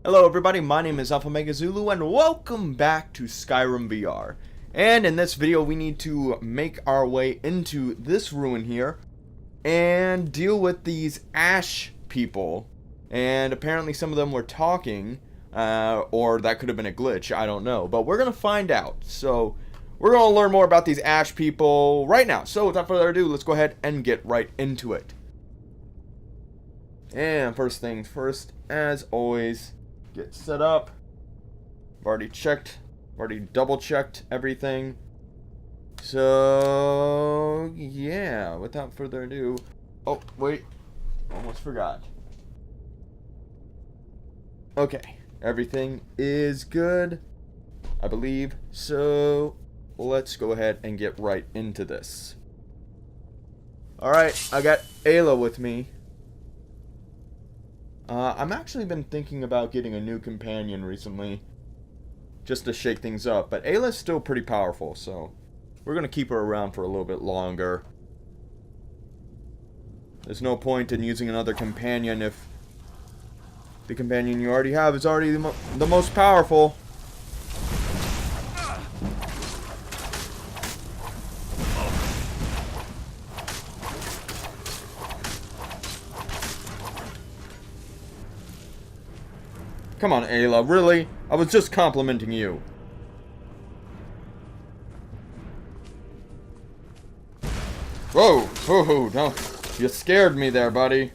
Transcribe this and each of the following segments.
Hello everybody, my name is Alpha Mega Zulu and welcome back to Skyrim VR. And in this video we need to make our way into this ruin here and deal with these ash people. And apparently some of them were talking, or that could have been a glitch, I don't know. But we're going to find out. So we're going to learn more about these ash people right now. So without further ado, let's go ahead and get right into it. And first things first, as always, get set up. I've already double checked everything. So yeah, without further ado, oh wait, almost forgot. Okay, everything is good, I believe. So let's go ahead and get right into this. Alright, I got Ayla with me. I've actually been thinking about getting a new companion recently, just to shake things up, but Ayla's still pretty powerful, so we're going to keep her around for a little bit longer. There's no point in using another companion if the companion you already have is already the most powerful. Come on, Ayla, really? I was just complimenting you. Whoa, whoa, no. You scared me there, buddy.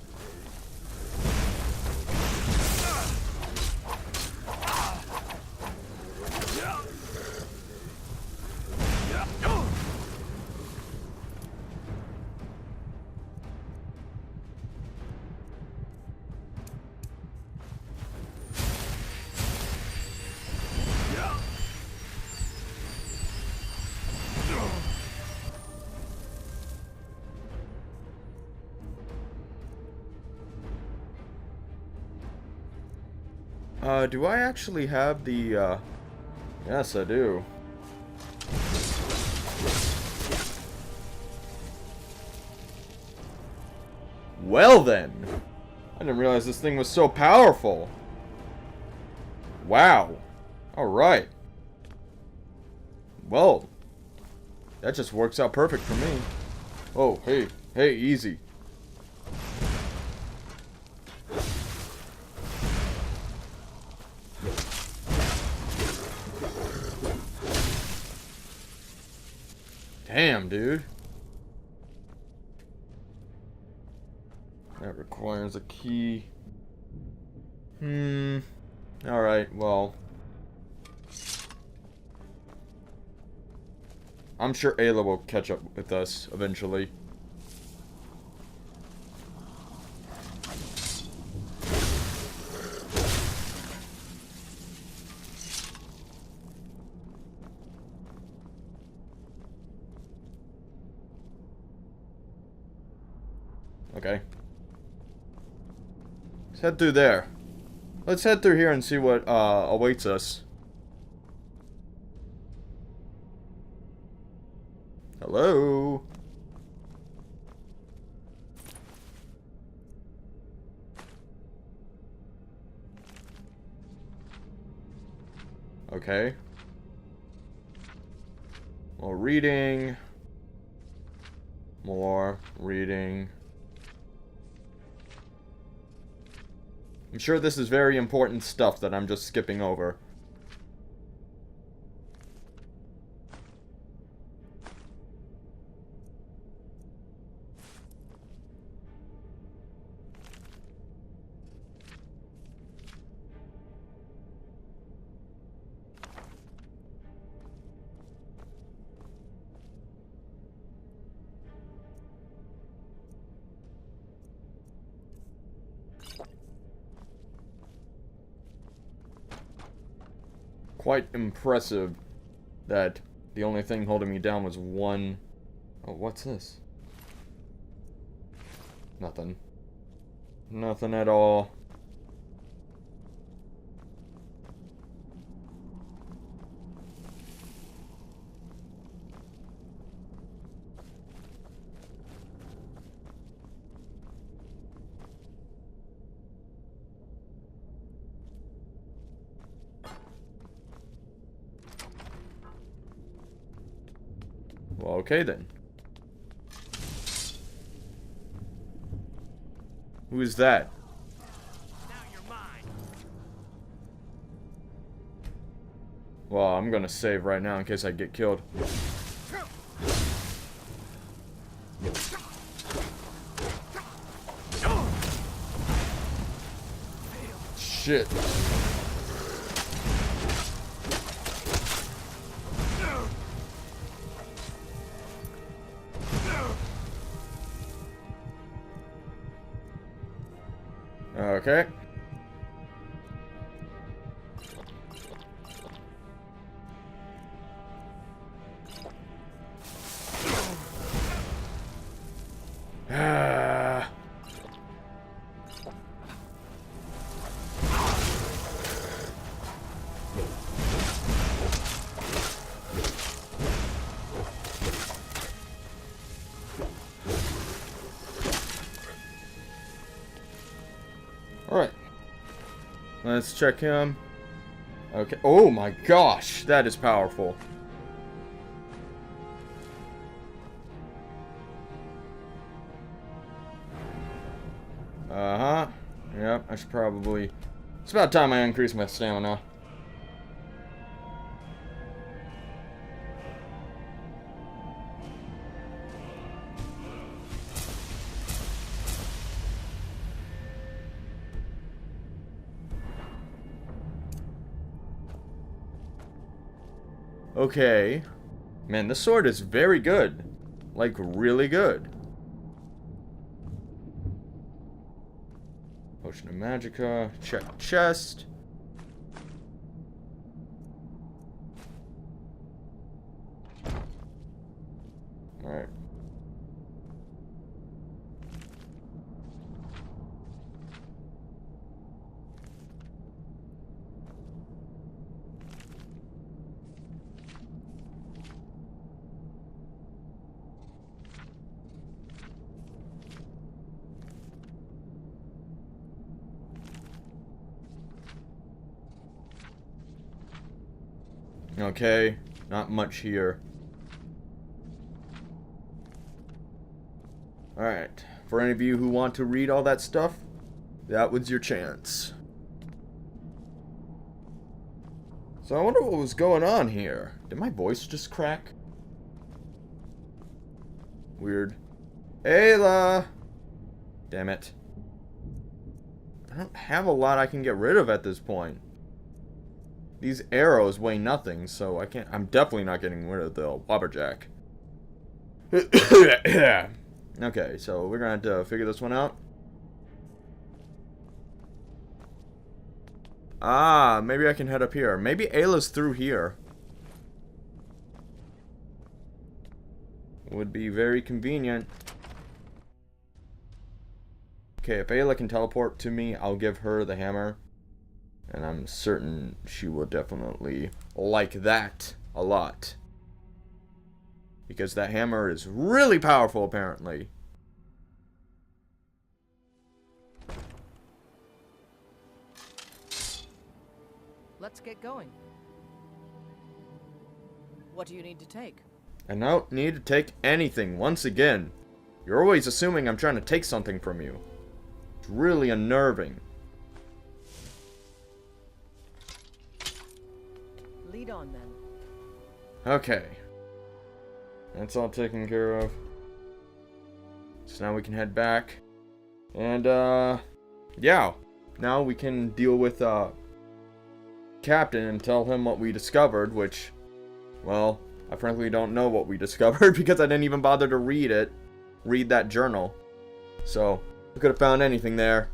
Do I actually have the, Yes, I do. Well then! I didn't realize this thing was so powerful. Wow. Alright. Well, that just works out perfect for me. Oh, hey, easy. Damn, dude. That requires a key. Alright, well. I'm sure Ayla will catch up with us eventually. Okay. Let's head through there. Let's head through here and see what awaits us. Hello? Okay. More reading. More reading. I'm sure this is very important stuff that I'm just skipping over. Quite impressive that the only thing holding me down was one... Oh, what's this? Nothing. Nothing at all. Well, okay then. Who is that? Now you're mine. Well, I'm gonna save right now in case I get killed. Shit. Okay. Ah. Alright. Let's check him. Okay. Oh my gosh, that is powerful. Uh-huh. Yep, I should probably... It's about time I increase my stamina. Okay. Man, this sword is very good. Like, really good. Potion of Magica. Check chest. Alright. Okay, not much here. Alright, for any of you who want to read all that stuff, that was your chance. So I wonder what was going on here. Did my voice just crack? Weird. Ayla! Damn it. I don't have a lot I can get rid of at this point. These arrows weigh nothing, so I can't... I'm definitely not getting rid of the Wobberjack. Okay, so we're gonna have to figure this one out. Ah, maybe I can head up here. Maybe Ayla's through here. Would be very convenient. Okay, if Ayla can teleport to me, I'll give her the hammer. And I'm certain she will definitely like that a lot. Because that hammer is really powerful, apparently. Let's get going. What do you need to take? I don't need to take anything, once again. You're always assuming I'm trying to take something from you. It's really unnerving. Lead on, then. Okay. That's all taken care of. So now we can head back. And, yeah. Now we can deal with, Captain and tell him what we discovered, which, well, I frankly don't know what we discovered because I didn't even bother to read that journal. So, we could have found anything there.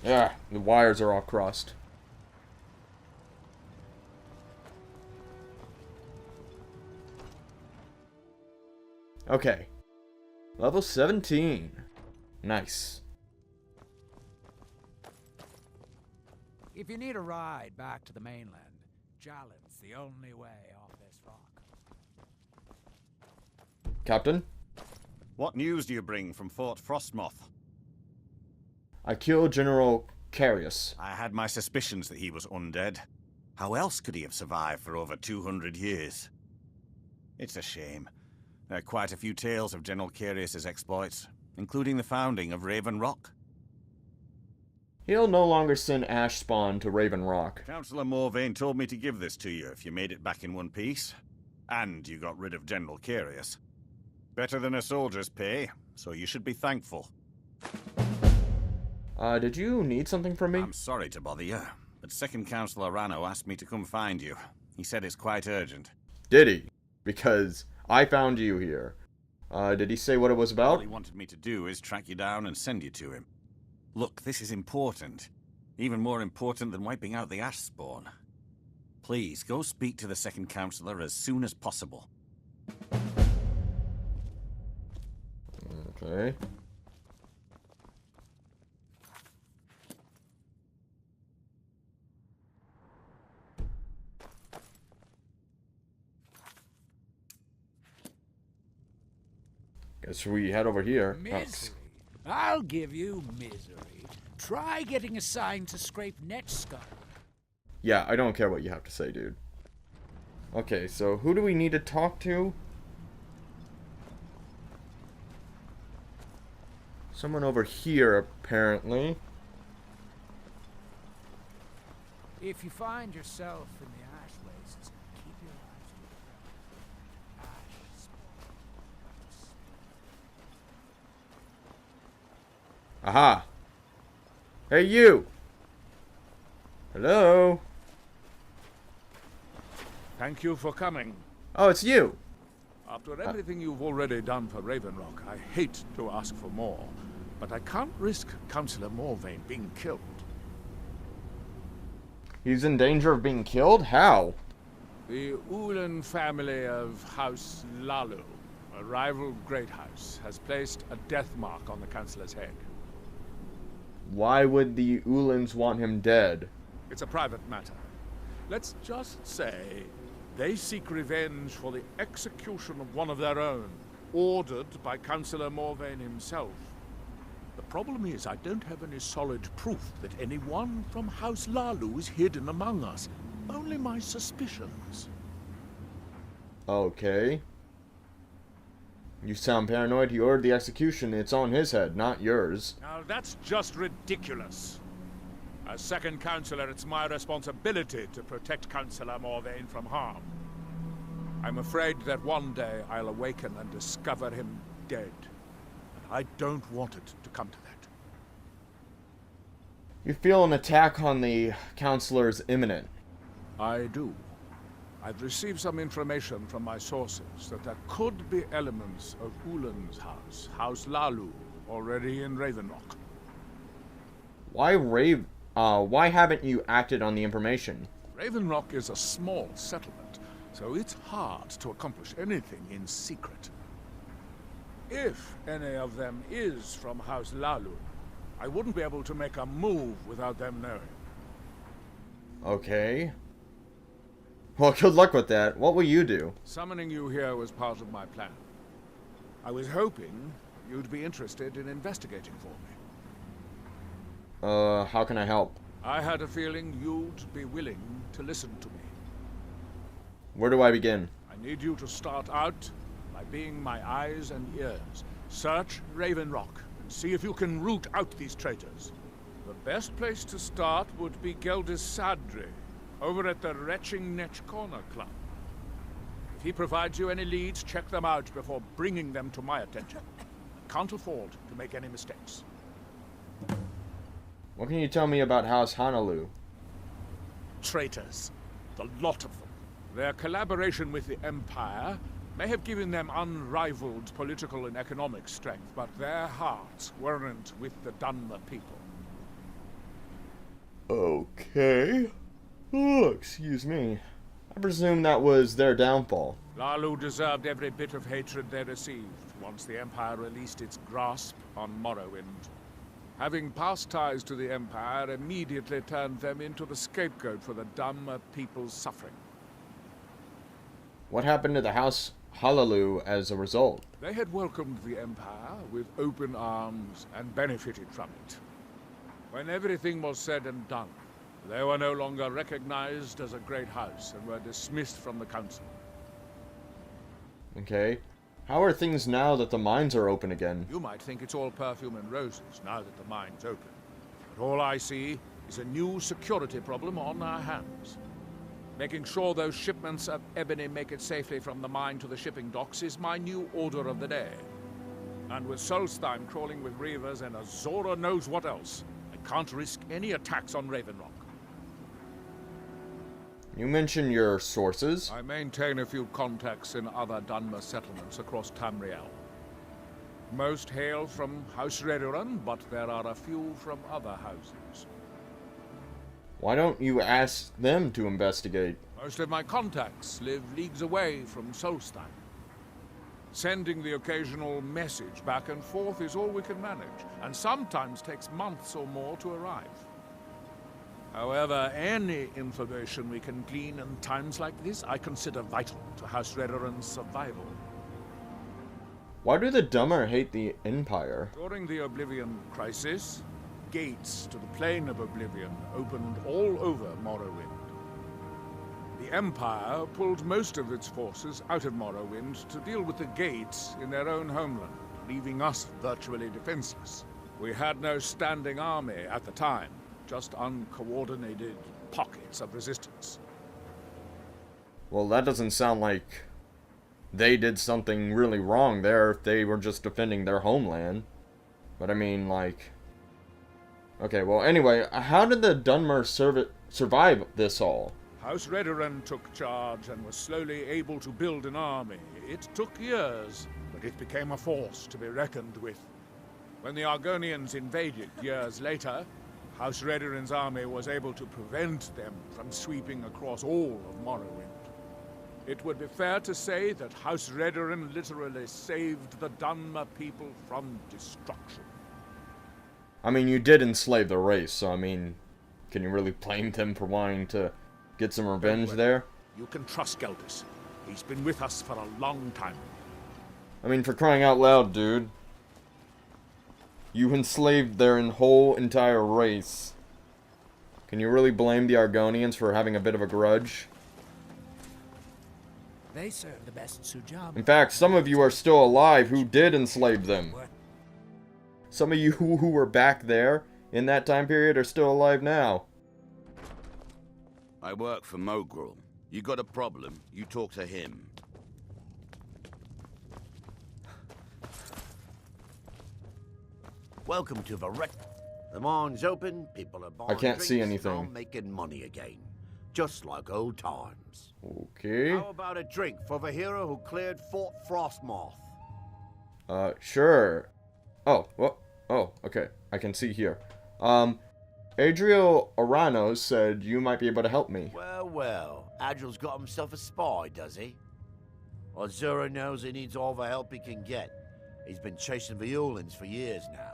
Yeah, the wires are all crossed. Okay. Level 17. Nice. If you need a ride back to the mainland, Jalen's the only way off this rock. Captain? What news do you bring from Fort Frostmoth? I killed General Carius. I had my suspicions that he was undead. How else could he have survived for over 200 years? It's a shame. There are quite a few tales of General Carius's exploits, including the founding of Raven Rock. He'll no longer send Ash Spawn to Raven Rock. Councillor Morvain told me to give this to you if you made it back in one piece. And you got rid of General Carius. Better than a soldier's pay, so you should be thankful. Did you need something from me? I'm sorry to bother you, but Second Councillor Rano asked me to come find you. He said it's quite urgent. Did he? Because I found you here. Did he say what it was about? All he wanted me to do is track you down and send you to him. Look, this is important. Even more important than wiping out the Ash Spawn. Please, go speak to the Second Councillor as soon as possible. Okay. Guess we head over here. Misery. I'll give you misery. Try getting assigned to scrape Skyrim. Yeah, I don't care what you have to say, dude. Okay, so who do we need to talk to? Someone over here, apparently. If you find yourself in the ash wastes, keep your eyes open. Ash spawn. Aha! Hey, you! Hello? Thank you for coming. Oh, it's you! After everything you've already done for Raven Rock, I hate to ask for more, but I can't risk Councillor Morvain being killed. He's in danger of being killed? How? The Ulan family of House Lalu, a rival great house, has placed a death mark on the Councillor's head. Why would the Ulans want him dead? It's a private matter. Let's just say they seek revenge for the execution of one of their own, ordered by Councillor Morvain himself. The problem is I don't have any solid proof that anyone from House Lalu is hidden among us. Only my suspicions. Okay. You sound paranoid. He ordered the execution. It's on his head, not yours. Now that's just ridiculous. As second councillor, it's my responsibility to protect Councillor Morvain from harm. I'm afraid that one day I'll awaken and discover him dead. And I don't want it to come to that. You feel an attack on the counselor is imminent. I do. I've received some information from my sources that there could be elements of Ulan's house, House Lalu, already in Raven Rock. Why haven't you acted on the information? Raven Rock is a small settlement, so it's hard to accomplish anything in secret. If any of them is from House Lalu, I wouldn't be able to make a move without them knowing. Okay. Well, good luck with that. What will you do? Summoning you here was part of my plan. I was hoping you'd be interested in investigating for me. How can I help? I had a feeling you'd be willing to listen to me. Where do I begin? I need you to start out by being my eyes and ears. Search Raven Rock and see if you can root out these traitors. The best place to start would be Geldis Sadri, over at the Retching Netch Corner Club. If he provides you any leads, check them out before bringing them to my attention. I can't afford to make any mistakes. What can you tell me about House Honolulu? Traitors. The lot of them. Their collaboration with the Empire may have given them unrivaled political and economic strength, but their hearts weren't with the Dunmer people. Okay. Oh, excuse me. I presume that was their downfall. Lalu deserved every bit of hatred they received once the Empire released its grasp on Morrowind. Having past ties to the Empire immediately turned them into the scapegoat for the Dunmer people's suffering. What happened to the House Honolulu as a result? They had welcomed the Empire with open arms and benefited from it. When everything was said and done, they were no longer recognized as a great house and were dismissed from the council. Okay. How are things now that the mines are open again? You might think it's all perfume and roses now that the mine's open. But all I see is a new security problem on our hands. Making sure those shipments of ebony make it safely from the mine to the shipping docks is my new order of the day. And with Solstheim crawling with reavers and Azora knows what else, I can't risk any attacks on Raven Rock. You mentioned your sources. I maintain a few contacts in other Dunmer settlements across Tamriel. Most hail from House Redoran, but there are a few from other houses. Why don't you ask them to investigate? Most of my contacts live leagues away from Solstheim. Sending the occasional message back and forth is all we can manage, and sometimes takes months or more to arrive. However, any information we can glean in times like this, I consider vital to House Redoran's survival. Why do the Dummer hate the Empire? During the Oblivion Crisis, gates to the Plane of Oblivion opened all over Morrowind. The Empire pulled most of its forces out of Morrowind to deal with the gates in their own homeland, leaving us virtually defenseless. We had no standing army at the time, just uncoordinated pockets of resistance. Well, that doesn't sound like they did something really wrong there if they were just defending their homeland. But I mean, like... Okay, well, anyway, how did the Dunmer survive this all? House Redoran took charge and was slowly able to build an army. It took years, but it became a force to be reckoned with. When the Argonians invaded years later, House Redoran's army was able to prevent them from sweeping across all of Morrowind. It would be fair to say that House Redoran literally saved the Dunmer people from destruction. I mean, you did enslave the race, so I mean, can you really blame them for wanting to get some revenge there? You can trust Geldis. He's been with us for a long time. I mean, for crying out loud, dude. You enslaved their whole entire race. Can you really blame the Argonians for having a bit of a grudge? They serve the best Sujam. In fact, some of you are still alive who did enslave them. Some of you who were back there in that time period are still alive now. I work for Mogrul. You got a problem, you talk to him. Welcome to the wreck. The mine's open, people are buying I can't see drinks, and anything. I'm making money again. Just like old times. Okay. How about a drink for the hero who cleared Fort Frostmoth? Sure. Oh, well, oh, okay. I can see here. Adriel Aranos said you might be able to help me. Well, well. Adril's got himself a spy, does he? Azura knows he needs all the help he can get. He's been chasing the Ulins for years now.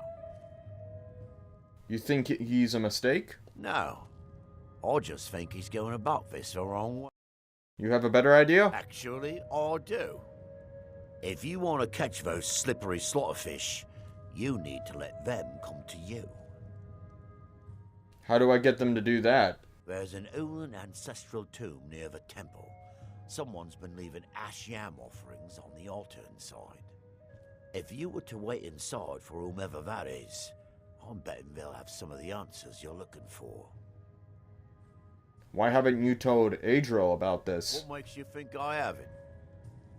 You think he's a mistake? No. I just think he's going about this the wrong way. You have a better idea? Actually, I do. If you want to catch those slippery slaughterfish, you need to let them come to you. How do I get them to do that? There's an Ulin ancestral tomb near the temple. Someone's been leaving ash yam offerings on the altar inside. If you were to wait inside for whomever that is, I'm betting they'll have some of the answers you're looking for. Why haven't you told Adriel about this? What makes you think I haven't?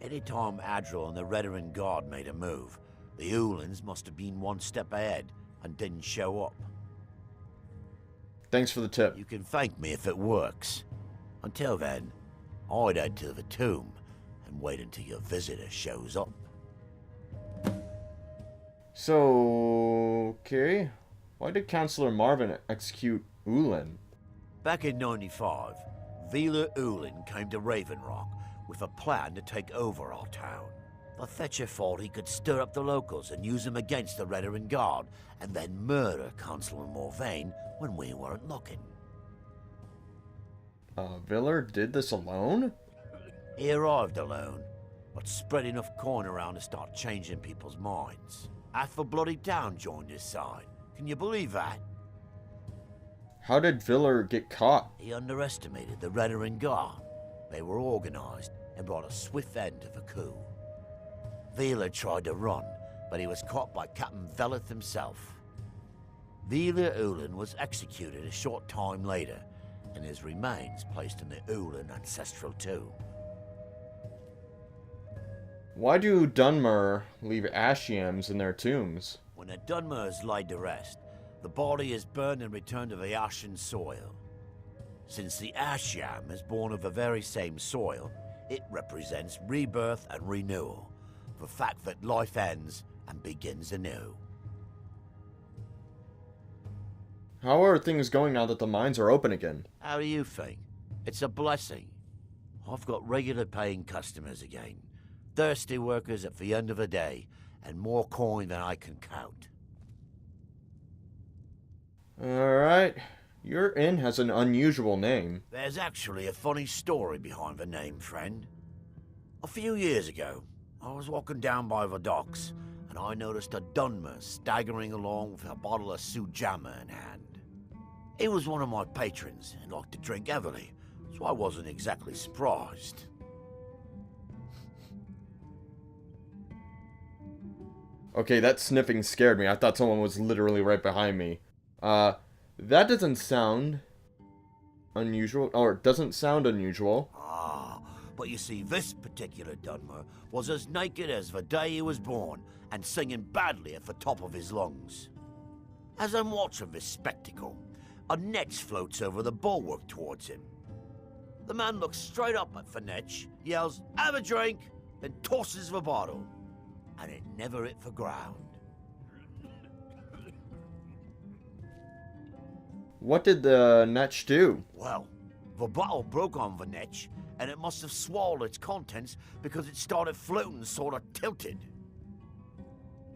Anytime Adril and the Redoran Guard made a move, the Ulins must have been one step ahead and didn't show up. Thanks for the tip. You can thank me if it works. Until then, I'd head to the tomb and wait until your visitor shows up. So, okay. Why did Councillor Marvin execute Ulin? Back in 95, Vila Ulin came to Raven Rock with a plan to take over our town. The Fetcher thought he could stir up the locals and use them against the Redoran Guard, and then murder Councillor Morvain when we weren't looking. Viller did this alone? He arrived alone, but spread enough coin around to start changing people's minds. Half the bloody town joined his side. Can you believe that? How did Viller get caught? He underestimated the Redarin Guard. They were organized and brought a swift end to the coup. Vila tried to run, but he was caught by Captain Velith himself. Vila Ulan was executed a short time later, and his remains placed in the Ulan ancestral tomb. Why do Dunmer leave ash yams in their tombs? When a Dunmer is laid to rest, the body is burned and returned to the ashen soil. Since the ash yam is born of the very same soil, it represents rebirth and renewal, the fact that life ends and begins anew. How are things going now that the mines are open again? How do you think? It's a blessing. I've got regular paying customers again, thirsty workers at the end of the day, and more coin than I can count. Alright. Your inn has an unusual name. There's actually a funny story behind the name, friend. A few years ago, I was walking down by the docks, and I noticed a Dunmer staggering along with a bottle of Sujamma in hand. He was one of my patrons and liked to drink heavily, so I wasn't exactly surprised. Okay, that sniffing scared me. I thought someone was literally right behind me. That doesn't sound unusual, or it doesn't sound unusual. Ah, but you see, this particular Dunmer was as naked as the day he was born, and singing badly at the top of his lungs. As I'm watching this spectacle, a netch floats over the bulwark towards him. The man looks straight up at the netch, yells, "Have a drink," then tosses the bottle, and it never hit the ground. What did the netch do? Well, the bottle broke on the netch, and it must have swallowed its contents because it started floating sort of tilted.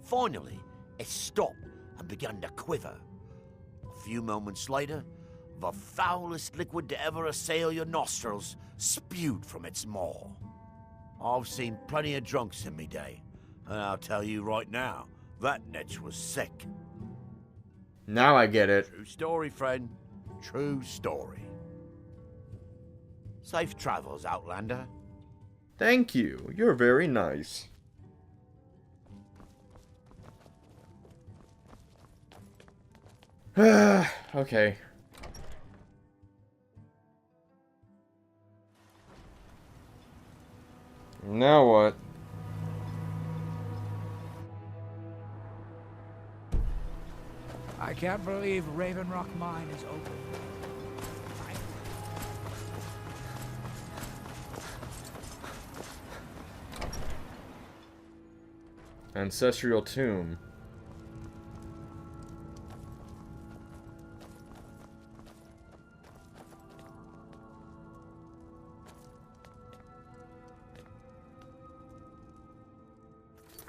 Finally, it stopped and began to quiver. A few moments later, the foulest liquid to ever assail your nostrils spewed from its maw. I've seen plenty of drunks in me day, and I'll tell you right now, that netch was sick. Now I get it. True story, friend. True story. Safe travels, Outlander. Thank you. You're very nice. Okay. Now what? I can't believe Raven Rock Mine is open. Ancestral tomb.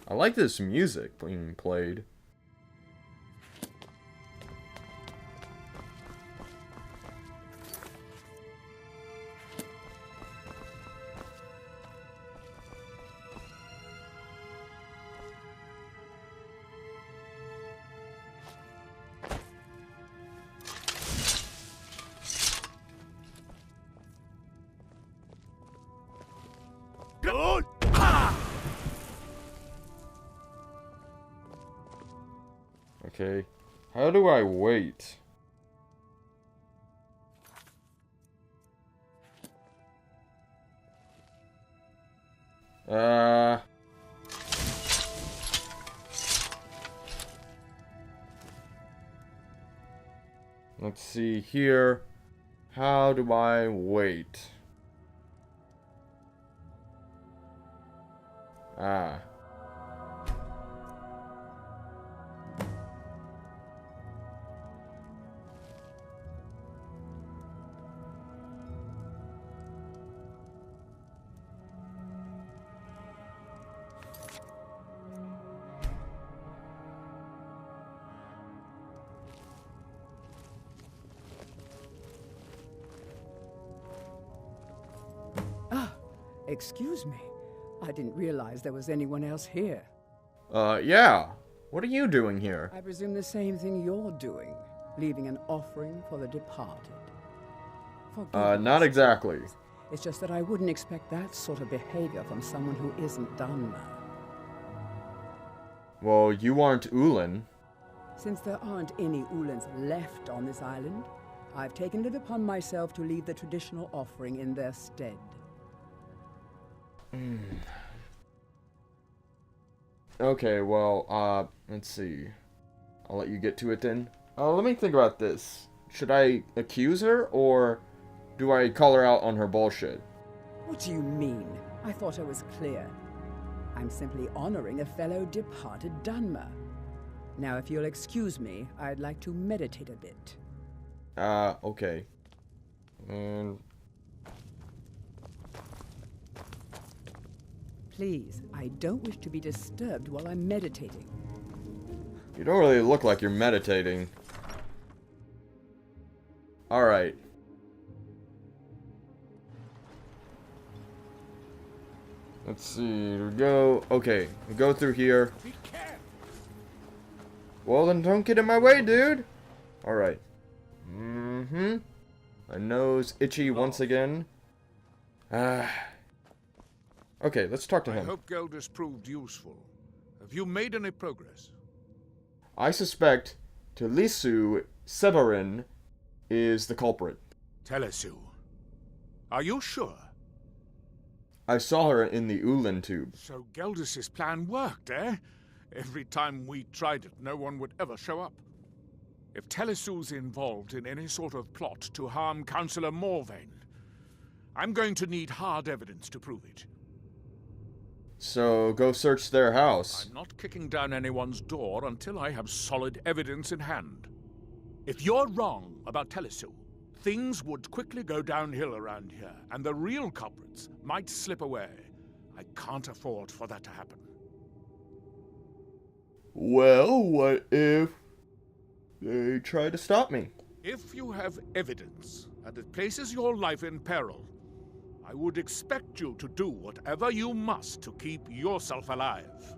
I like this music being played. Okay. How do I wait? Let's see here. How do I wait? Ah. Excuse me. I didn't realize there was anyone else here. Yeah. What are you doing here? I presume the same thing you're doing. leaving an offering for the departed. Forgive me, Not exactly. It's just that I wouldn't expect that sort of behavior from someone who isn't Dunmer. Well, you aren't Ulin. Since there aren't any Ulans left on this island, I've taken it upon myself to leave the traditional offering in their stead. Okay, well, let's see. I'll let you get to it then. Let me think about this. Should I accuse her, or do I call her out on her bullshit? What do you mean? I thought I was clear. I'm simply honoring a fellow departed Dunmer. Now, if you'll excuse me, I'd like to meditate a bit. Okay. And... Please, I don't wish to be disturbed while I'm meditating. You don't really look like you're meditating. Alright. Let's see, we go. Okay, we go through here. Well, then don't get in my way, dude. Alright. My nose itchy once again. Okay, let's talk to him. I hope Geldis proved useful. Have you made any progress? I suspect Talisu Severin is the culprit. Telesu. Are you sure? I saw her in the Ulin tube. So Geldis's plan worked, eh? Every time we tried it, no one would ever show up. If Telesu's involved in any sort of plot to harm Councillor Morvain, I'm going to need hard evidence to prove it. So go search their house. I'm not kicking down anyone's door until I have solid evidence in hand. If you're wrong about Telesu, things would quickly go downhill around here, and the real culprits might slip away. I can't afford for that to happen. Well, what if they try to stop me? If you have evidence, and it places your life in peril, I would expect you to do whatever you must to keep yourself alive.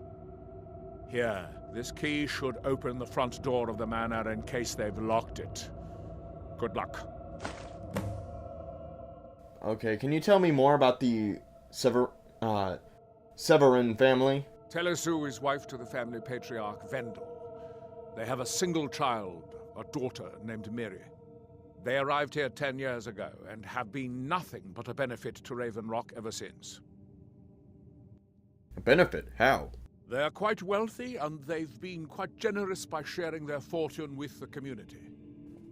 Here, this key should open the front door of the manor in case they've locked it. Good luck. Okay, can you tell me more about the Severin family? Telesu is wife to the family patriarch Vendel. They have a single child, a daughter named Miri. They arrived here 10 years ago and have been nothing but a benefit to Raven Rock ever since. A benefit? How? They're quite wealthy, and they've been quite generous by sharing their fortune with the community.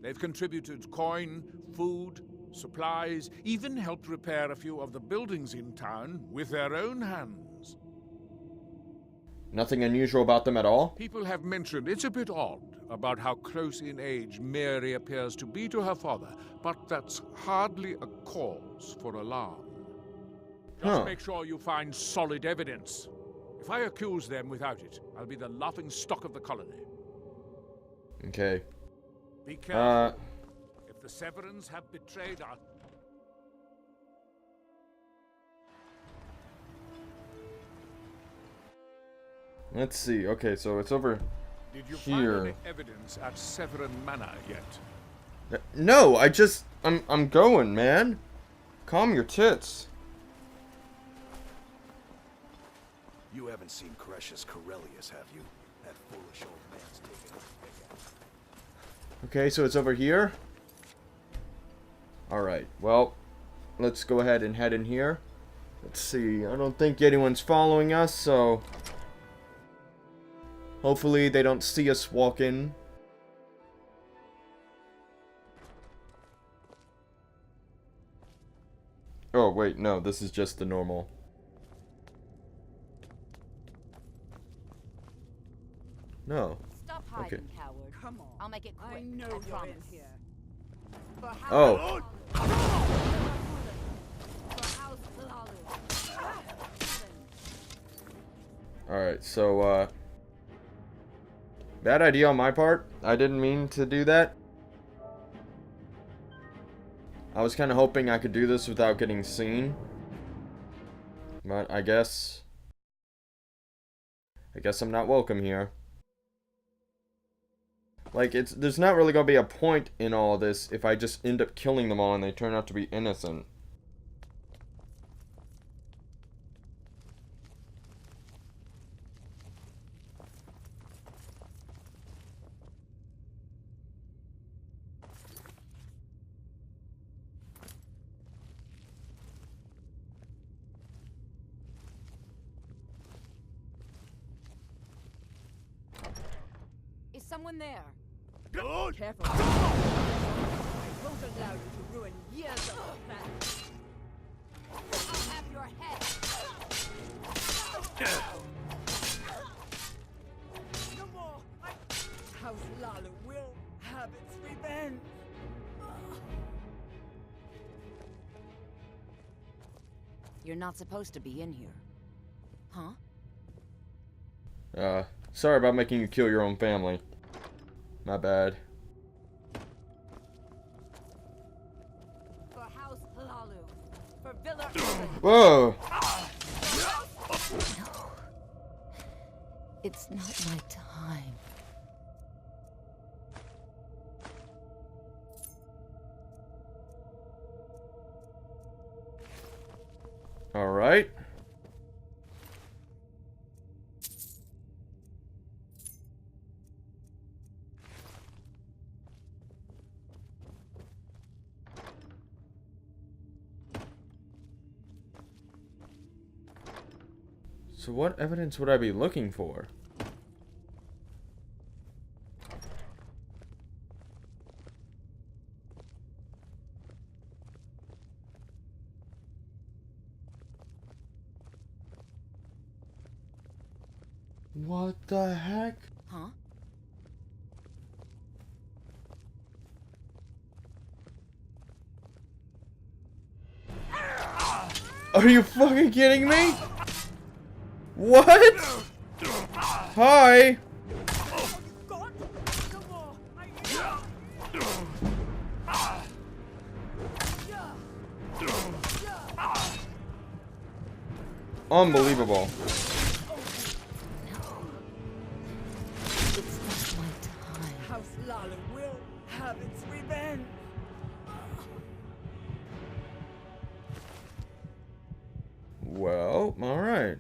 They've contributed coin, food, supplies, even helped repair a few of the buildings in town with their own hands. Nothing unusual about them at all? People have mentioned it's a bit odd about how close in age Mary appears to be to her father, but that's hardly a cause for alarm. Just make sure you find solid evidence. If I accuse them without it, I'll be the laughing stock of the colony. Okay. Be careful. If the Severins have betrayed us... Let's see. Okay, so it's over Did you here. find any evidence at Severin Manor yet? No, I'm going, man. Calm your tits. You haven't seen Cretius Corellius, have you? That foolish old man's taken a Okay, so it's over here. Alright, well, let's go ahead and head in here. Let's see, I don't think anyone's following us, so... hopefully they don't see us walk in. Oh, wait, no, this is just the normal. No. Stop hiding, Okay. coward. Come on. I'll make it quick. I know I you're promise. in here. Oh. Alright, so, bad idea on my part. I didn't mean to do that. I was kind of hoping I could do this without getting seen. But I guess I'm not welcome here. Like, there's not really gonna be a point in all this if I just end up killing them all and they turn out to be innocent. Is someone there? Careful. I won't allow you to ruin years of the plan. I'll have your head. No more. House Lalu will have its revenge. You're not supposed to be in here. Huh? Sorry about making you kill your own family. My bad. For House Lalu. For Villa. Whoa! No. It's not my time. Alright. So what evidence would I be looking for? What the heck? Huh? Are you fucking kidding me? What? Hi. Unbelievable. It's not my time. House Lalu will have its revenge. Well, alright.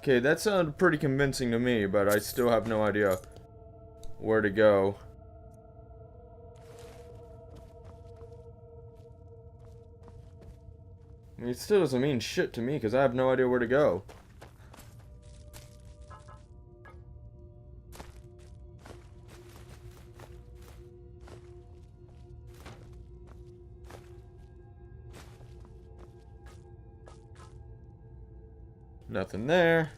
Okay, that sounded pretty convincing to me, but I still have no idea where to go. I mean, it still doesn't mean shit to me, because I have no idea where to go. Nothing there.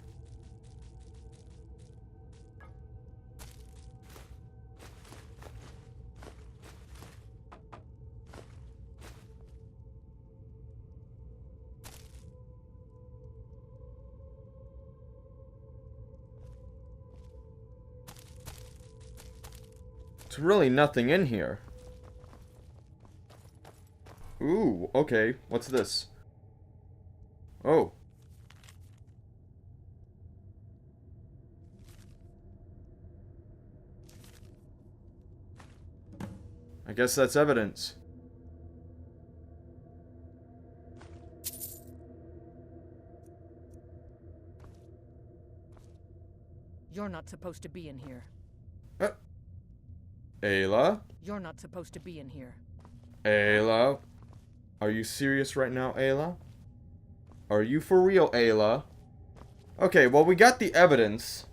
It's really nothing in here. Ooh, okay. What's this? Oh. I guess that's evidence. You're not supposed to be in here. Ayla? You're not supposed to be in here. Ayla? Are you serious right now, Ayla? Are you for real, Ayla? Okay, well, we got the evidence.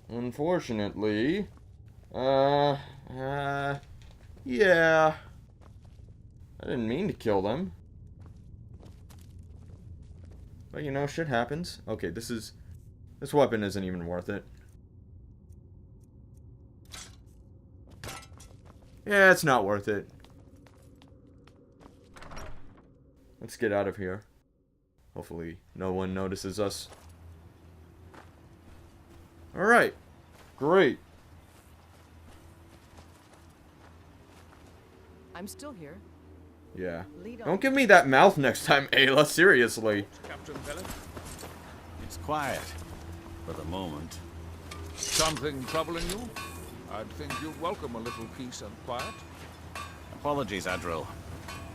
Unfortunately. Yeah. I didn't mean to kill them. But, you know, shit happens. Okay, this weapon isn't even worth it. Yeah, it's not worth it. Let's get out of here. Hopefully, no one notices us. Alright. Great. I'm still here. Yeah. Lead on. Don't give me that mouth next time, Ayla. Seriously. Captain Bellet? It's quiet. For the moment. Something troubling you? I'd think you'd welcome a little peace and quiet. Apologies, Admiral.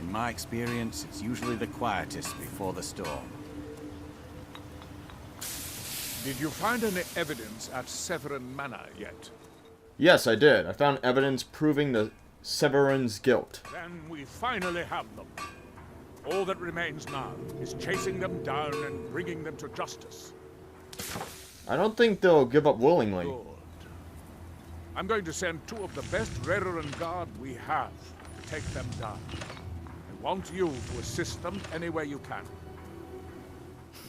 In my experience, it's usually the quietest before the storm. Did you find any evidence at Severin Manor yet? Yes, I did. I found evidence proving the Severin's guilt. Then we finally have them. All that remains now is chasing them down and bringing them to justice. I don't think they'll give up willingly. Good. I'm going to send 2 of the best Redoran Guard we have to take them down. I want you to assist them any way you can.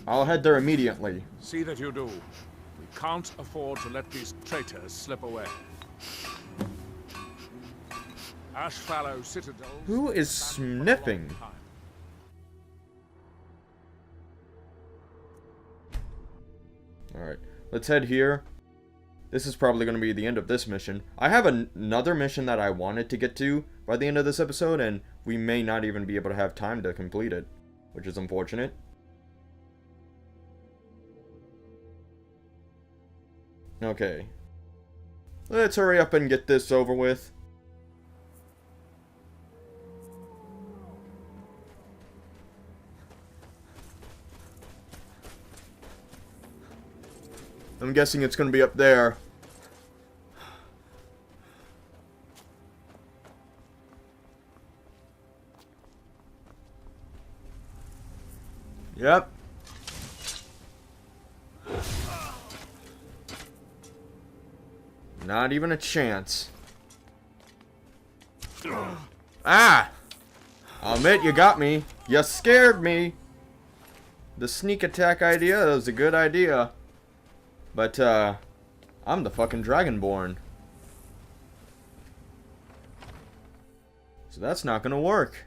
I'll head there immediately. See that you do. We can't afford to let these traitors slip away. Ashfallow Citadel. Who is sniffing? Alright, let's head here. This is probably going to be the end of this mission. I have another mission that I wanted to get to by the end of this episode, and we may not even be able to have time to complete it, which is unfortunate. Okay. Let's hurry up and get this over with. I'm guessing it's going to be up there. Yep. Not even a chance. Ah! I'll admit you got me. You scared me. The sneak attack idea was a good idea. But, I'm the fucking Dragonborn. So that's not gonna work.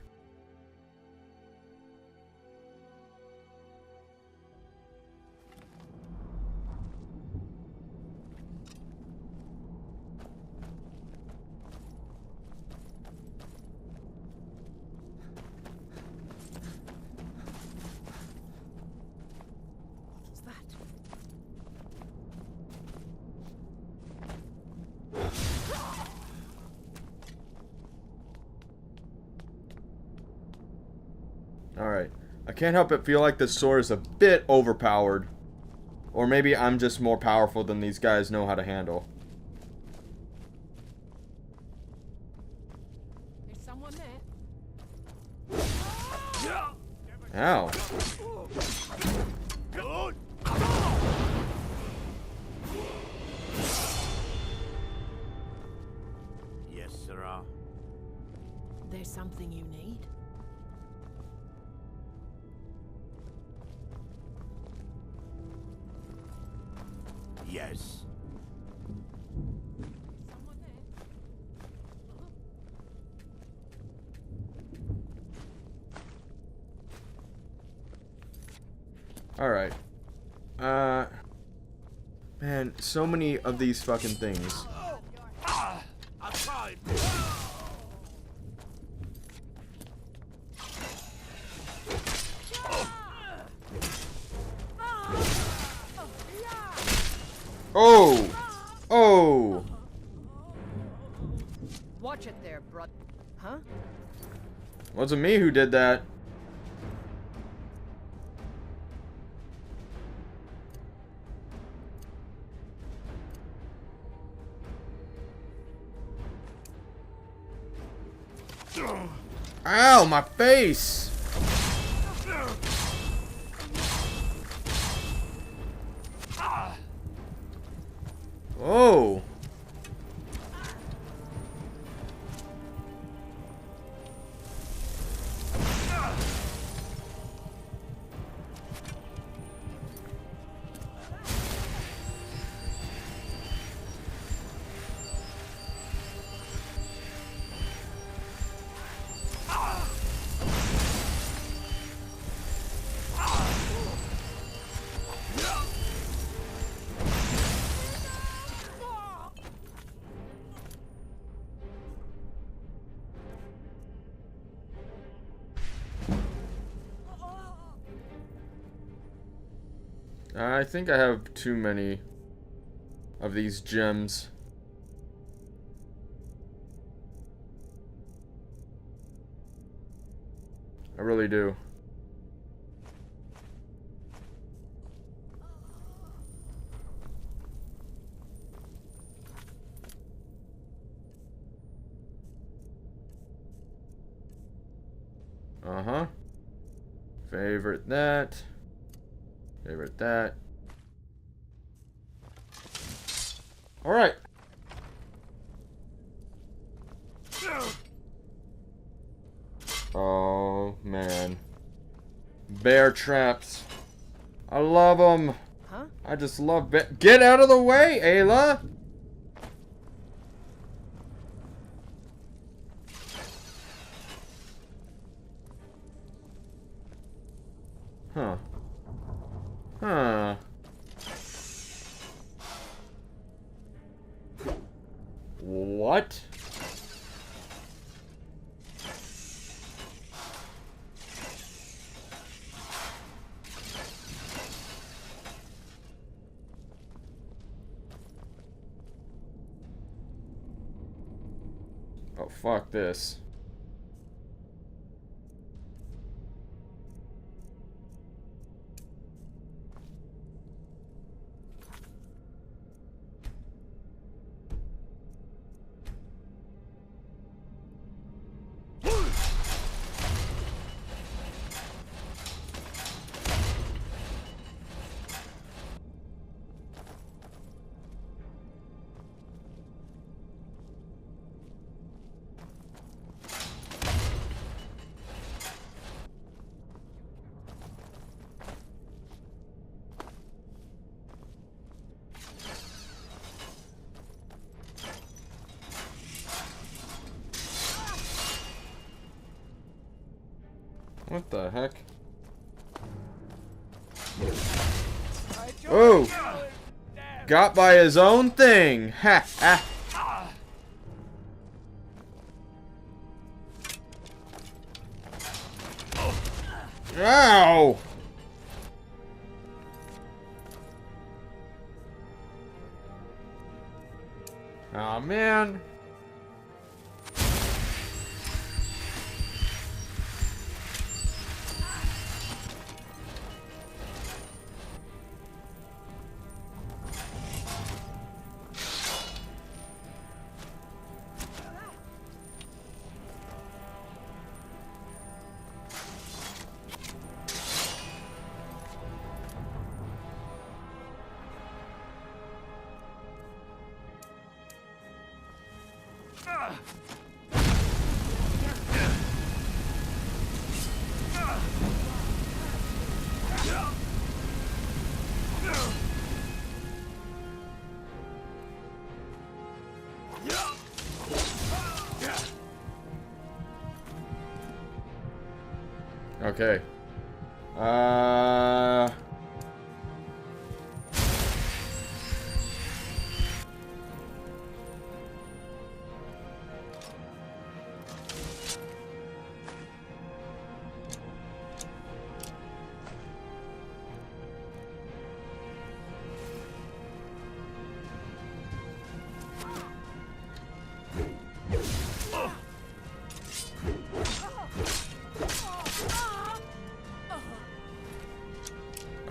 Alright. I can't help but feel like this sword is a bit overpowered. Or maybe I'm just more powerful than these guys know how to handle. There's someone there. Ow. Yes, sirrah. There's something you need? Yes. Someone there? Alright. Man, so many of these fucking things. I tried. Oh! Oh! Watch it there, bro. Huh? Wasn't me who did that. Ow, my face! Oh! I think I have too many of these gems. I really do. Uh-huh. Favorite that. Favorite that. Alright. Oh, man. Bear traps. I love them. Huh? I just love bear. Get out of the way, Ayla! Huh. Huh. What? Oh, fuck this. What the heck? Oh! Got by his own thing! Ha ha! Ow! Aw, man. Okay.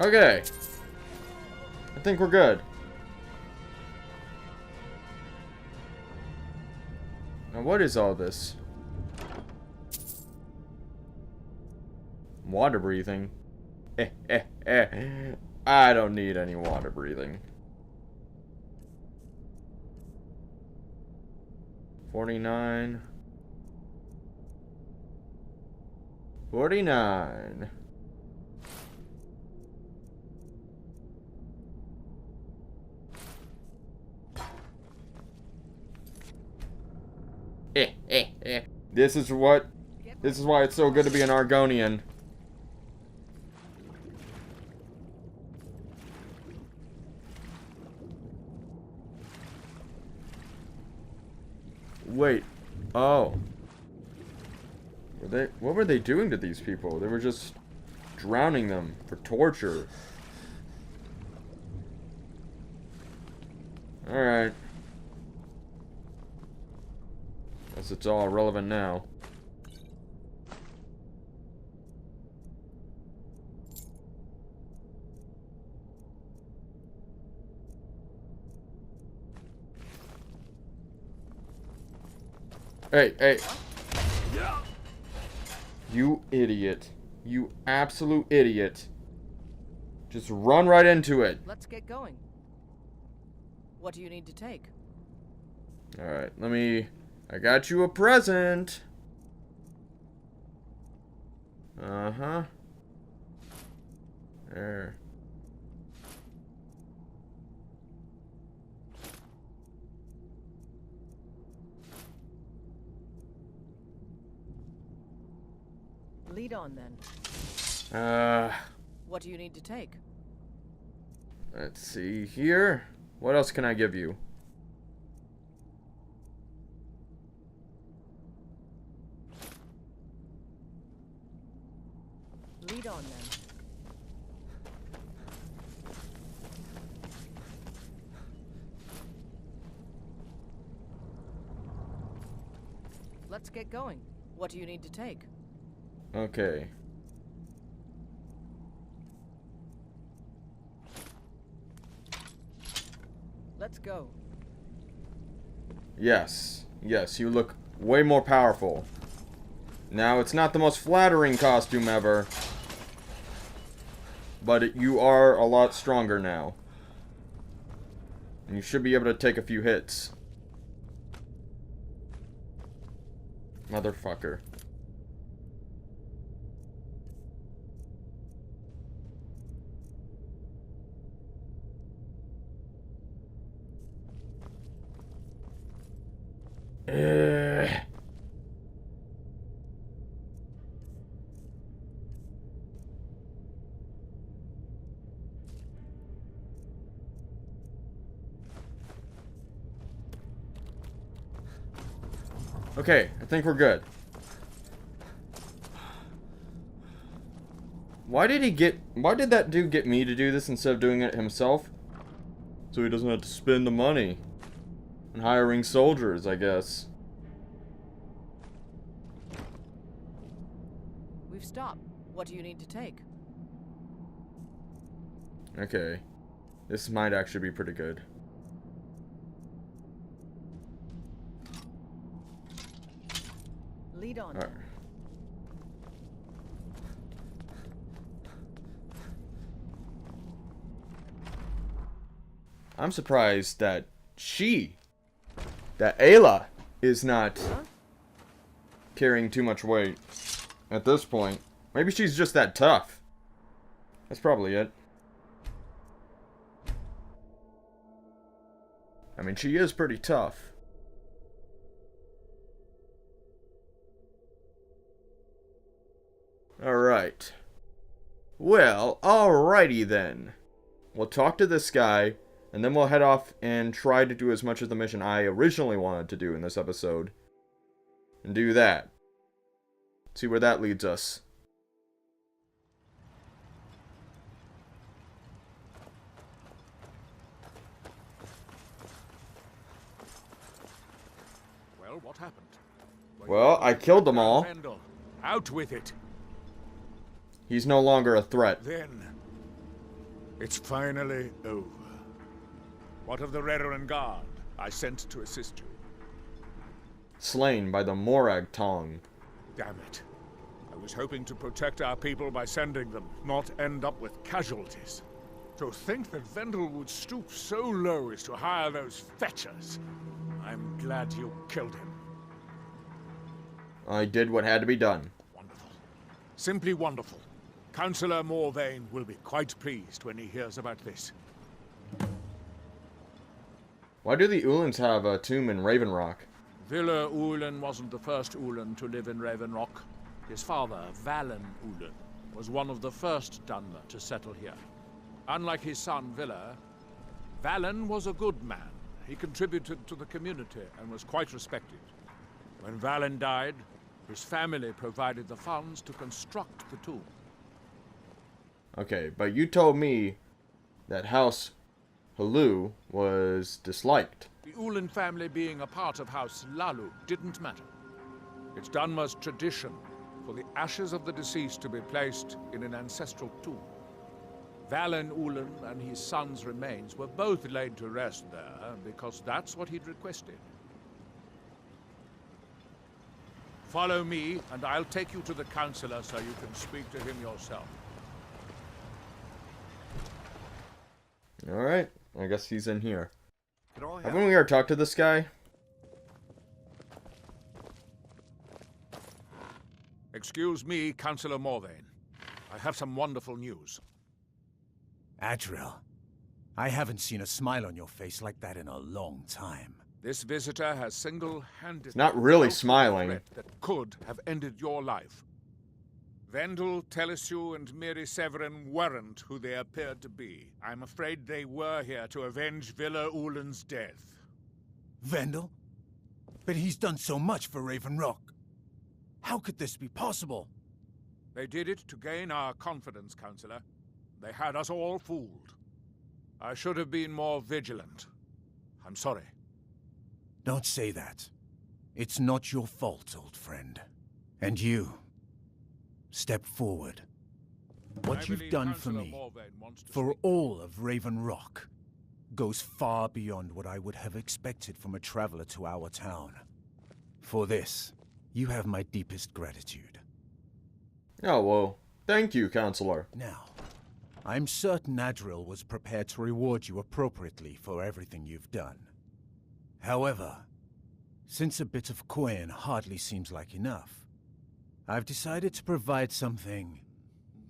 Okay. I think we're good. Now what is all this? Water breathing? I don't need any water breathing. 49. 49. This is why it's so good to be an Argonian. Wait. Oh. What were they doing to these people? They were just drowning them for torture. Alright. Guess it's all relevant now. Hey, hey. You idiot. You absolute idiot. Just run right into it. Let's get going. What do you need to take? Alright, I got you a present. Uh-huh. There. Lead on then. What do you need to take? Let's see here. What else can I give you? Lead on then. Let's get going. What do you need to take? Okay. Let's go. Yes. Yes, you look way more powerful. Now, it's not the most flattering costume ever. But you are a lot stronger now. And you should be able to take a few hits. Motherfucker. Okay, I think we're good. Why did that dude get me to do this instead of doing it himself? So he doesn't have to spend the money on hiring soldiers, I guess. We've stopped. What do you need to take? Okay. This might actually be pretty good. Lead on. Alright. I'm surprised that Ayla is not carrying too much weight at this point. Maybe she's just that tough. That's probably it. I mean, she is pretty tough. Alright. Well, alrighty then. We'll talk to this guy, and then we'll head off and try to do as much of the mission I originally wanted to do in this episode. And do that. See where that leads us. Well, what happened? Well, I killed them all. Out with it. He's no longer a threat. Then, it's finally over. What of the Redoran Guard I sent to assist you? Slain by the Morag Tong. Damn it. I was hoping to protect our people by sending them, not end up with casualties. To think that Vendel would stoop so low as to hire those fetchers. I'm glad you killed him. I did what had to be done. Wonderful. Simply wonderful. Councillor Morvain will be quite pleased when he hears about this. Why do the Ulans have a tomb in Raven Rock? Villa Ulen wasn't the first Ulen to live in Raven Rock. His father, Valen Ulen, was one of the first Dunmer to settle here. Unlike his son, Villa, Valen was a good man. He contributed to the community and was quite respected. When Valen died, his family provided the funds to construct the tomb. Okay, but you told me that House Halu was disliked. The Ulan family being a part of House Lalu didn't matter. It's Dunmer's tradition for the ashes of the deceased to be placed in an ancestral tomb. Valen Ulan and his son's remains were both laid to rest there because that's what he'd requested. Follow me, and I'll take you to the Councillor so you can speak to him yourself. Alright, I guess he's in here. Can I Haven't we already talked to this guy? Excuse me, Councillor Morvain. I have some wonderful news. Adriel, I haven't seen a smile on your face like that in a long time. This visitor has single-handedly Not really dealt with a smiling. threat that could have ended your life. Vendel, Telesue, and Miri Severin weren't who they appeared to be. I'm afraid they were here to avenge Villa Ulan's death. Vendel? But he's done so much for Raven Rock. How could this be possible? They did it to gain our confidence, Councillor. They had us all fooled. I should have been more vigilant. I'm sorry. Don't say that. It's not your fault, old friend. And you, step forward. What you've done for me, for all of Raven Rock, goes far beyond what I would have expected from a traveler to our town. For this, you have my deepest gratitude. Oh, well, thank you, Counselor. Now, I'm certain Adriel was prepared to reward you appropriately for everything you've done. However, since a bit of coin hardly seems like enough, I've decided to provide something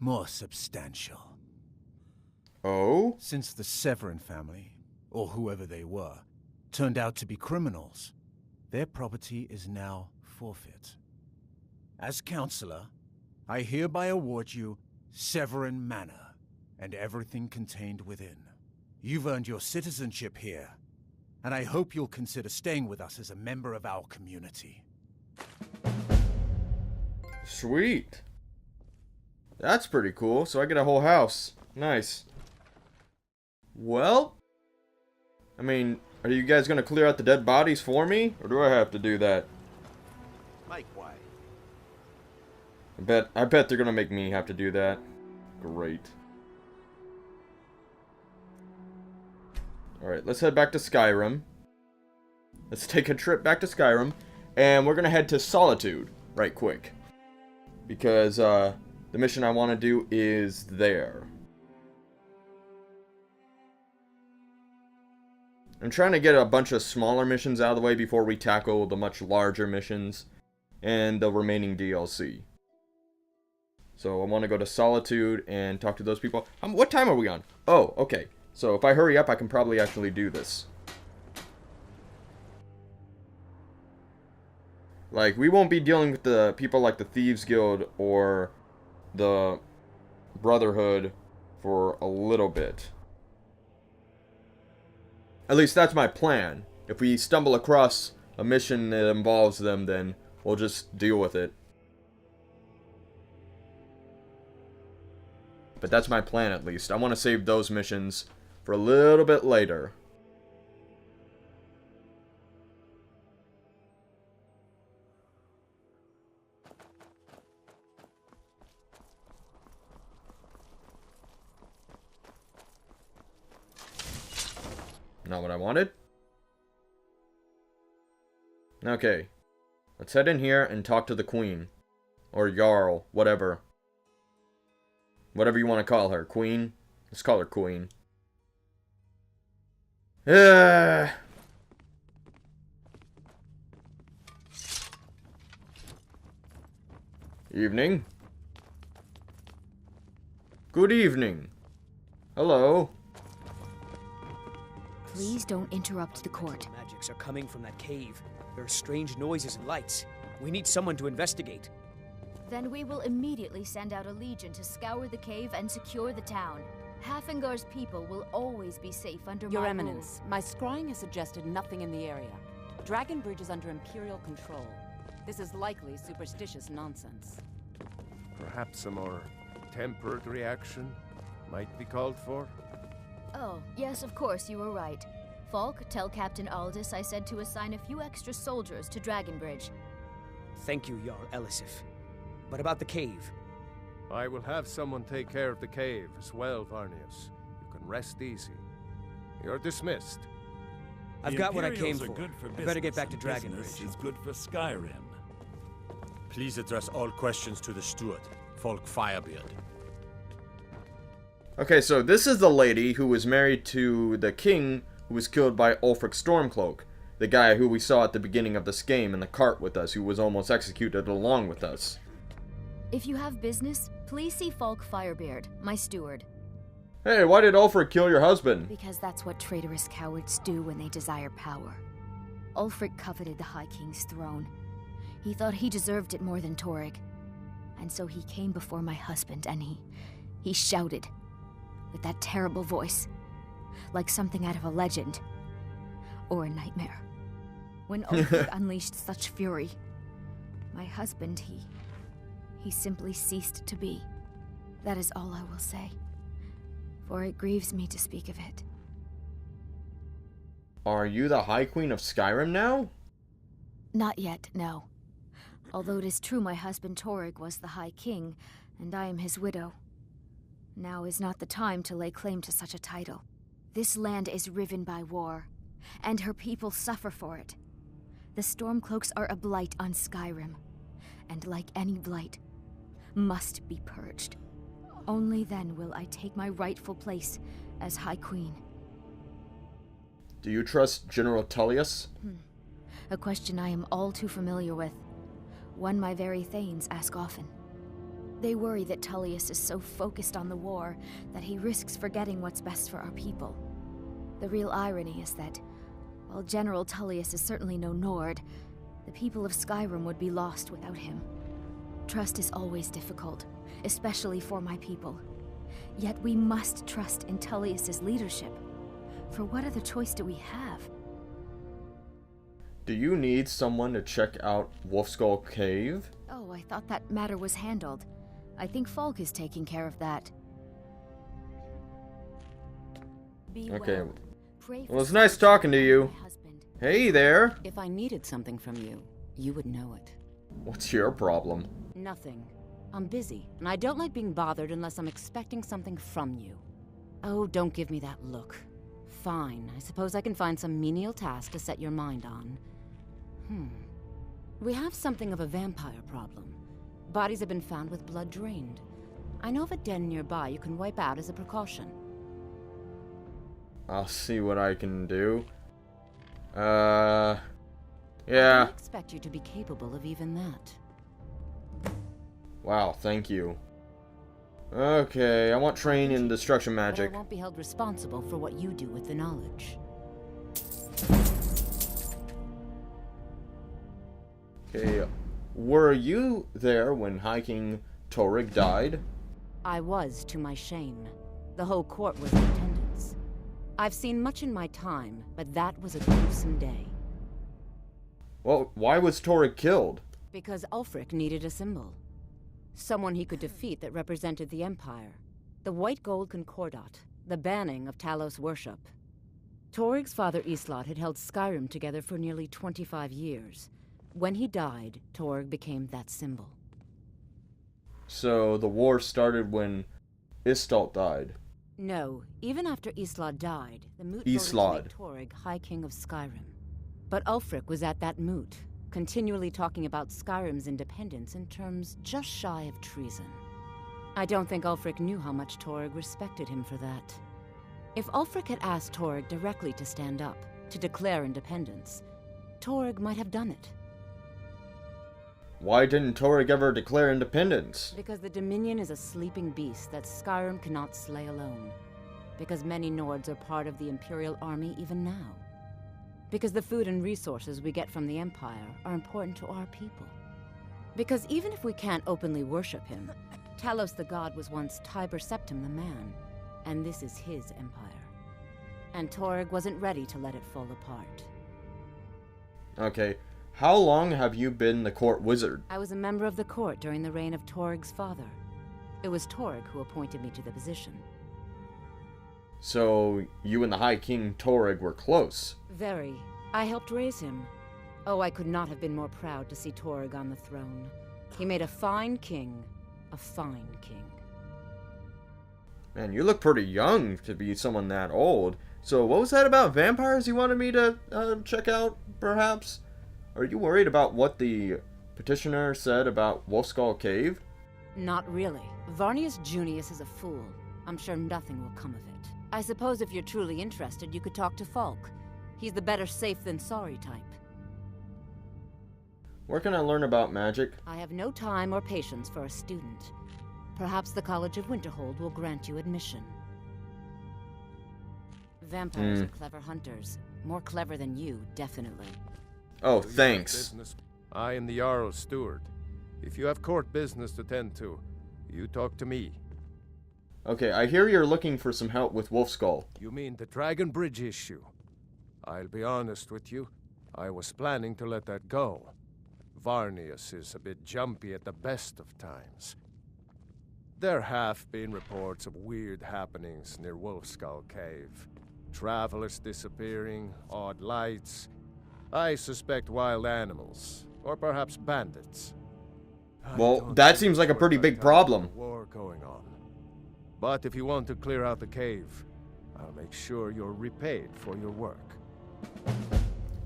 more substantial. Oh? Since the Severin family, or whoever they were, turned out to be criminals, their property is now forfeit. As Counselor, I hereby award you Severin Manor and everything contained within. You've earned your citizenship here, and I hope you'll consider staying with us as a member of our community. Sweet. That's pretty cool. So I get a whole house. Nice. Well, I mean, are you guys gonna clear out the dead bodies for me? Or do I have to do that? Make way. I bet they're gonna make me have to do that. Great. Alright, let's head back to Skyrim. Let's take a trip back to Skyrim. And we're gonna head to Solitude right quick. Because, the mission I want to do is there. I'm trying to get a bunch of smaller missions out of the way before we tackle the much larger missions and the remaining DLC. So I want to go to Solitude and talk to those people. What time are we on? Oh, okay. So if I hurry up, I can probably actually do this. Like, we won't be dealing with the people like the Thieves Guild or the Brotherhood for a little bit. At least that's my plan. If we stumble across a mission that involves them, then we'll just deal with it. But that's my plan, at least. I want to save those missions for a little bit later. Not what I wanted. Okay. Let's head in here and talk to the Queen. Or Jarl, whatever. Whatever you want to call her. Queen? Let's call her Queen. Evening. Good evening. Hello. Please don't interrupt the court. Magics are coming from that cave. There are strange noises and lights. We need someone to investigate. Then we will immediately send out a legion to scour the cave and secure the town. Hafingar's people will always be safe under Your my Eminence, my scrying has suggested nothing in the area. Dragon Bridge is under Imperial control. This is likely superstitious nonsense. Perhaps a more tempered reaction might be called for? Oh, yes, of course, you were right. Falk, tell Captain Aldous I said to assign a few extra soldiers to Dragonbridge. Thank you, Jarl Elisif. But about the cave? I will have someone take care of the cave as well, Varnius. You can rest easy. You're dismissed. I've got what I came for. I better get back to Dragonbridge. It's good for Skyrim. Please address all questions to the steward, Falk Firebeard. Okay, so this is the lady who was married to the king who was killed by Ulfric Stormcloak. The guy who we saw at the beginning of this game in the cart with us, who was almost executed along with us. If you have business, please see Falk Firebeard, my steward. Hey, why did Ulfric kill your husband? Because that's what traitorous cowards do when they desire power. Ulfric coveted the High King's throne. He thought he deserved it more than Torrig. And so he came before my husband and he shouted with that terrible voice, like something out of a legend or a nightmare. When Ulfric unleashed such fury, my husband, he simply ceased to be. That is all I will say, for it grieves me to speak of it. Are you the High Queen of Skyrim now? Not yet, no. Although it is true my husband Torrig was the High King, and I am his widow. Now is not the time to lay claim to such a title. This land is riven by war, and her people suffer for it. The Stormcloaks are a blight on Skyrim, and like any blight, must be purged. Only then will I take my rightful place as High Queen. Do you trust General Tullius? A question I am all too familiar with. One my very thanes ask often. They worry that Tullius is so focused on the war that he risks forgetting what's best for our people. The real irony is that, while General Tullius is certainly no Nord, the people of Skyrim would be lost without him. Trust is always difficult, especially for my people. Yet we must trust in Tullius's leadership. For what other choice do we have? Do you need someone to check out Wolfskull Cave? Oh, I thought that matter was handled. I think Falk is taking care of that. Okay. Well, it's nice talking to you. Hey there. If I needed something from you, you would know it. What's your problem? Nothing. I'm busy, and I don't like being bothered unless I'm expecting something from you. Oh, don't give me that look. Fine, I suppose I can find some menial task to set your mind on. We have something of a vampire problem. Bodies have been found with blood drained. I know of a den nearby you can wipe out as a precaution. I'll see what I can do. I Yeah. don't expect you to be capable of even that. Wow, thank you. Okay, I want train in destruction magic. But I won't be held responsible for what you do with the knowledge. Okay, were you there when High King Torrig died? I was, to my shame. The whole court was in attendance. I've seen much in my time, but that was a gruesome day. Well, why was Torrig killed? Because Ulfric needed a symbol. Someone he could defeat that represented the Empire. The White Gold Concordat, the banning of Talos worship. Torrig's father Islot had held Skyrim together for nearly 25 years. When he died, Torrig became that symbol. So the war started when Istalt died. No, even after Islot died, the moot Islot. voted to make Torrig High King of Skyrim. But Ulfric was at that moot, continually talking about Skyrim's independence in terms just shy of treason. I don't think Ulfric knew how much Torrig respected him for that. If Ulfric had asked Torrig directly to stand up, to declare independence, Torrig might have done it. Why didn't Torrig ever declare independence? Because the Dominion is a sleeping beast that Skyrim cannot slay alone. Because many Nords are part of the Imperial Army even now. Because the food and resources we get from the Empire are important to our people. Because even if we can't openly worship him, Talos the God was once Tiber Septim the man, and this is his empire. And Torrig wasn't ready to let it fall apart. Okay, how long have you been the court wizard? I was a member of the court during the reign of Torrig's father. It was Torrig who appointed me to the position. So, you and the High King Torrig were close. Very. I helped raise him. Oh, I could not have been more proud to see Torrig on the throne. He made a fine king. A fine king. Man, you look pretty young to be someone that old. So, what was that about vampires you wanted me to check out, perhaps? Are you worried about what the petitioner said about Wolfskull Cave? Not really. Varnius Junius is a fool. I'm sure nothing will come of it. I suppose if you're truly interested, you could talk to Falk. He's the better safe than sorry type. Where can I learn about magic? I have no time or patience for a student. Perhaps the College of Winterhold will grant you admission. Vampires are clever hunters. More clever than you, definitely. Oh, thanks. I am the Jarl's steward. If you have court business to tend to, you talk to me. Okay, I hear you're looking for some help with Wolfskull. You mean the Dragon Bridge issue? I'll be honest with you. I was planning to let that go. Varnius is a bit jumpy at the best of times. There have been reports of weird happenings near Wolfskull Cave. Travelers disappearing, odd lights. I suspect wild animals, or perhaps bandits. Well, that seems like a pretty big problem. War going on. But if you want to clear out the cave, I'll make sure you're repaid for your work.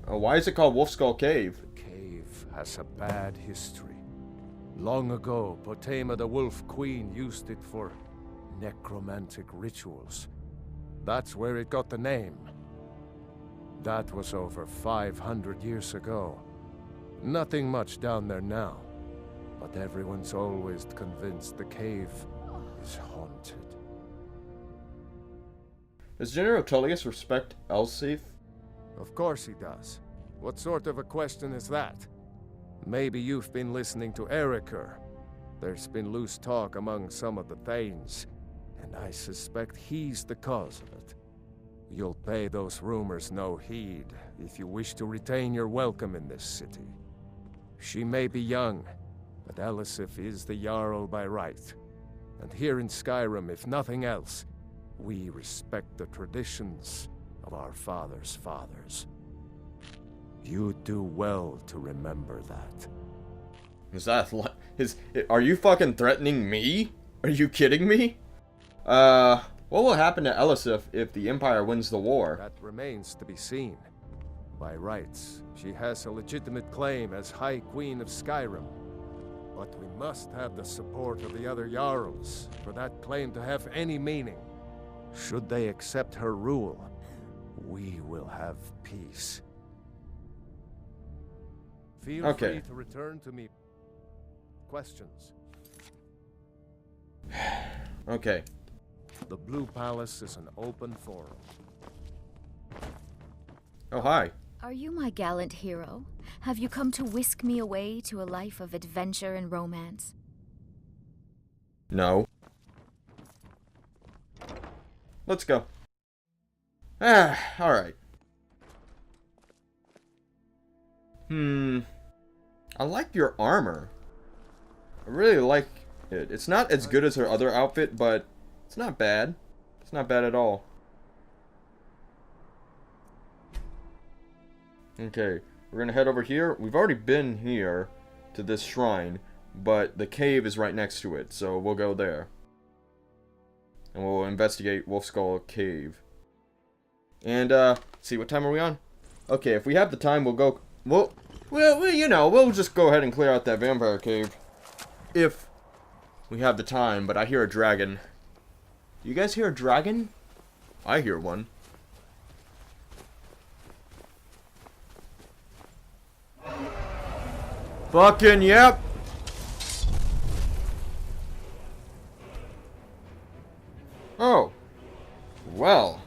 Why is it called Wolfskull Cave? The cave has a bad history. Long ago, Potema the Wolf Queen used it for necromantic rituals. That's where it got the name. That was over 500 years ago. Nothing much down there now. But everyone's always convinced the cave is haunted. Does General Tullius respect Elsif? Of course he does. What sort of a question is that? Maybe you've been listening to Eriker. There's been loose talk among some of the Thanes, and I suspect he's the cause of it. You'll pay those rumors no heed if you wish to retain your welcome in this city. She may be young, but Elisif is the Jarl by right. And here in Skyrim, if nothing else, we respect the traditions of our fathers' fathers. You do well to remember that. Is that are you fucking threatening me? Are you kidding me? What will happen to Elisif if the Empire wins the war? That remains to be seen. By rights, she has a legitimate claim as High Queen of Skyrim. But we must have the support of the other Jarls for that claim to have any meaning. Should they accept her rule, we will have peace. Feel free to return to me. Questions? Okay. The Blue Palace is an open forum. Oh, hi. Are you my gallant hero? Have you come to whisk me away to a life of adventure and romance? No. Let's go. Alright. I like your armor. I really like it. It's not as good as her other outfit, but it's not bad. It's not bad at all. Okay, we're gonna head over here. We've already been here to this shrine, but the cave is right next to it, so we'll go there. And we'll investigate Wolfskull Cave. And, see, what time are we on? Okay, if we have the time, we'll go... Well, you know, we'll just go ahead and clear out that vampire cave. If we have the time, but I hear a dragon. Do you guys hear a dragon? I hear one. Fucking yep! Oh. Well.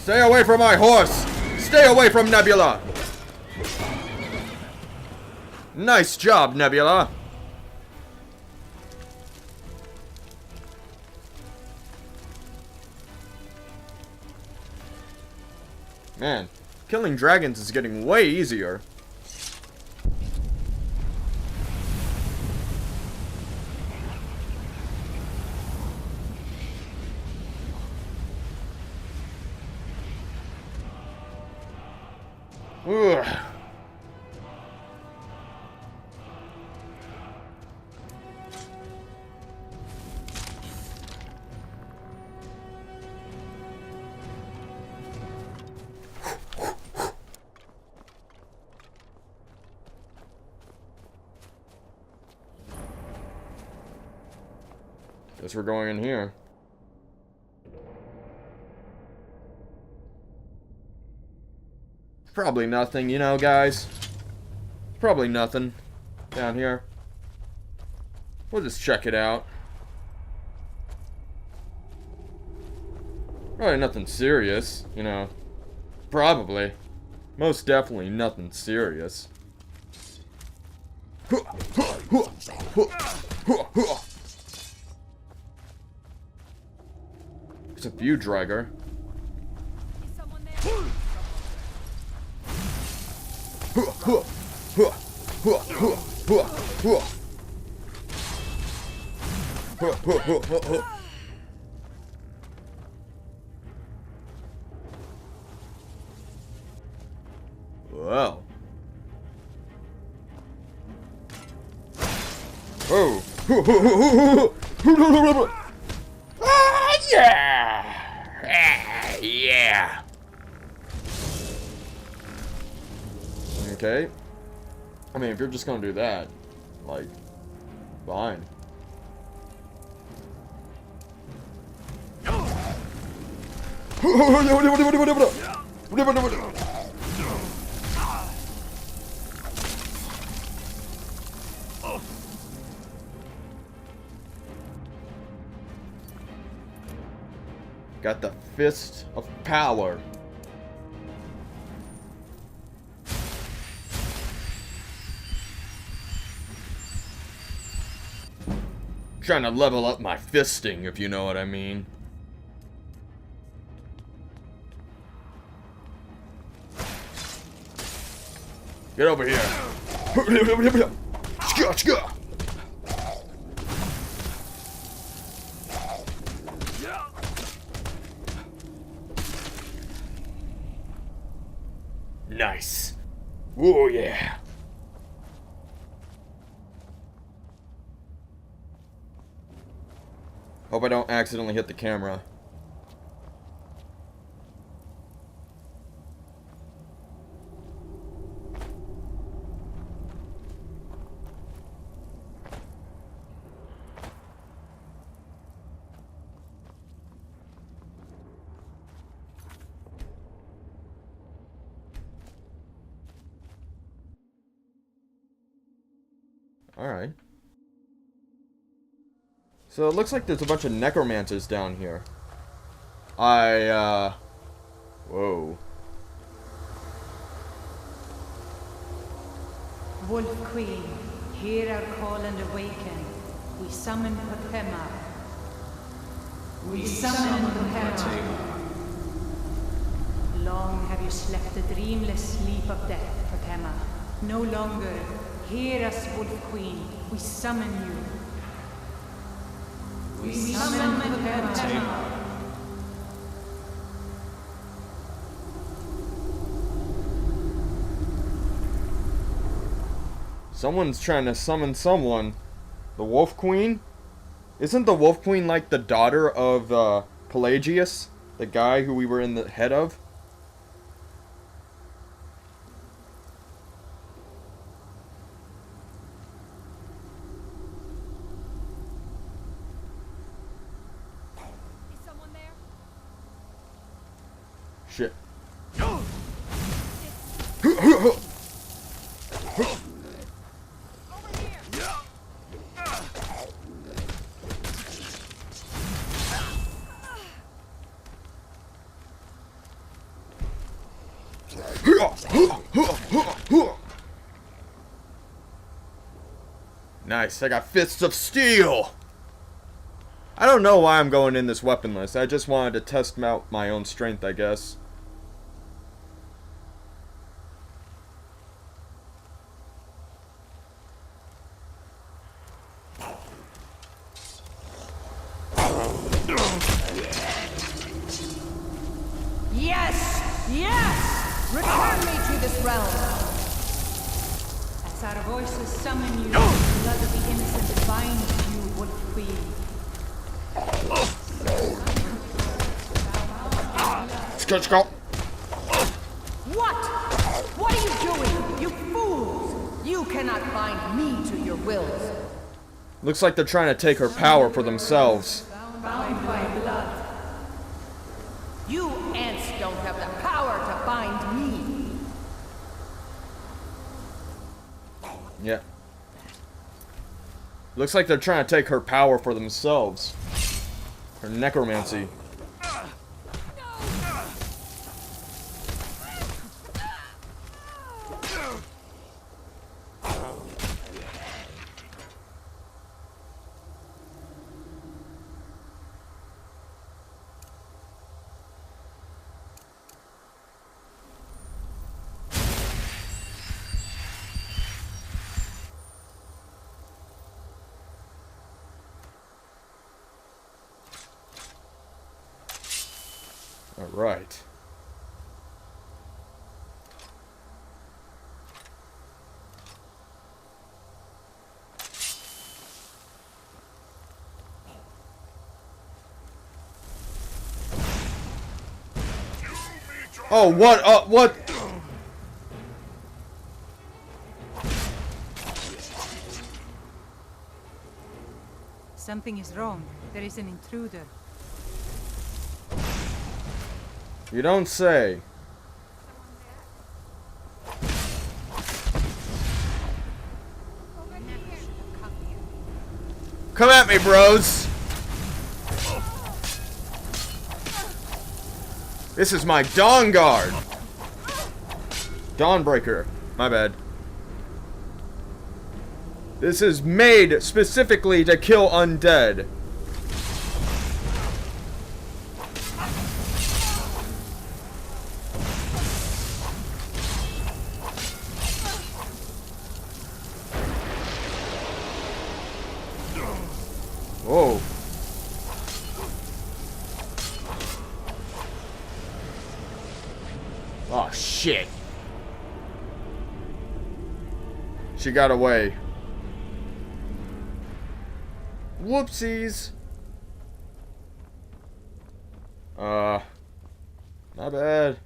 Stay away from my horse! Stay away from Nebula! Nice job, Nebula! Man, killing dragons is getting way easier. Ugh. Guess we're going in here. Probably nothing, you know, guys. Probably nothing down here. We'll just check it out. Probably nothing serious, you know. Probably. Most definitely nothing serious. There's a view dragger. Wow. Oh. Ah, yeah. Yeah. Okay. I mean, if you're just gonna do that, like, fine. Got the fist of power. Trying to level up my fisting, if you know what I mean. Get over here. Nice. Oh yeah. Hope I don't accidentally hit the camera. Alright. So it looks like there's a bunch of necromancers down here. Whoa. Wolf Queen, hear our call and awaken. We summon Potema. We summon Potema. Long have you slept the dreamless sleep of death, Potema. No longer. Hear us, Wolf Queen. We summon you. We summon Potema. Someone's trying to summon someone. The Wolf Queen? Isn't the Wolf Queen like the daughter of Pelagius? The guy who we were in the head of? Is someone there? Shit. Nice, I got fists of steel! I don't know why I'm going in this weaponless. I just wanted to test out my own strength, I guess. Yes! Yes! Return me to this realm. As our voices summon you, the blood of the innocent binds you, Wolf Queen. Let's go. What? What are you doing? You fools! You cannot bind me to your wills. Looks like they're trying to take her power for themselves. Bound by blood. You ants don't have the power to bind me. Yeah. Looks like they're trying to take her power for themselves. Her necromancy. All right. Oh, what? What? Something is wrong. There is an intruder. You don't say. Come at me, bros. This is my Dawn Guard. Dawnbreaker. My bad. This is made specifically to kill undead. Whoa. Oh, shit. She got away. Whoopsies. My bad.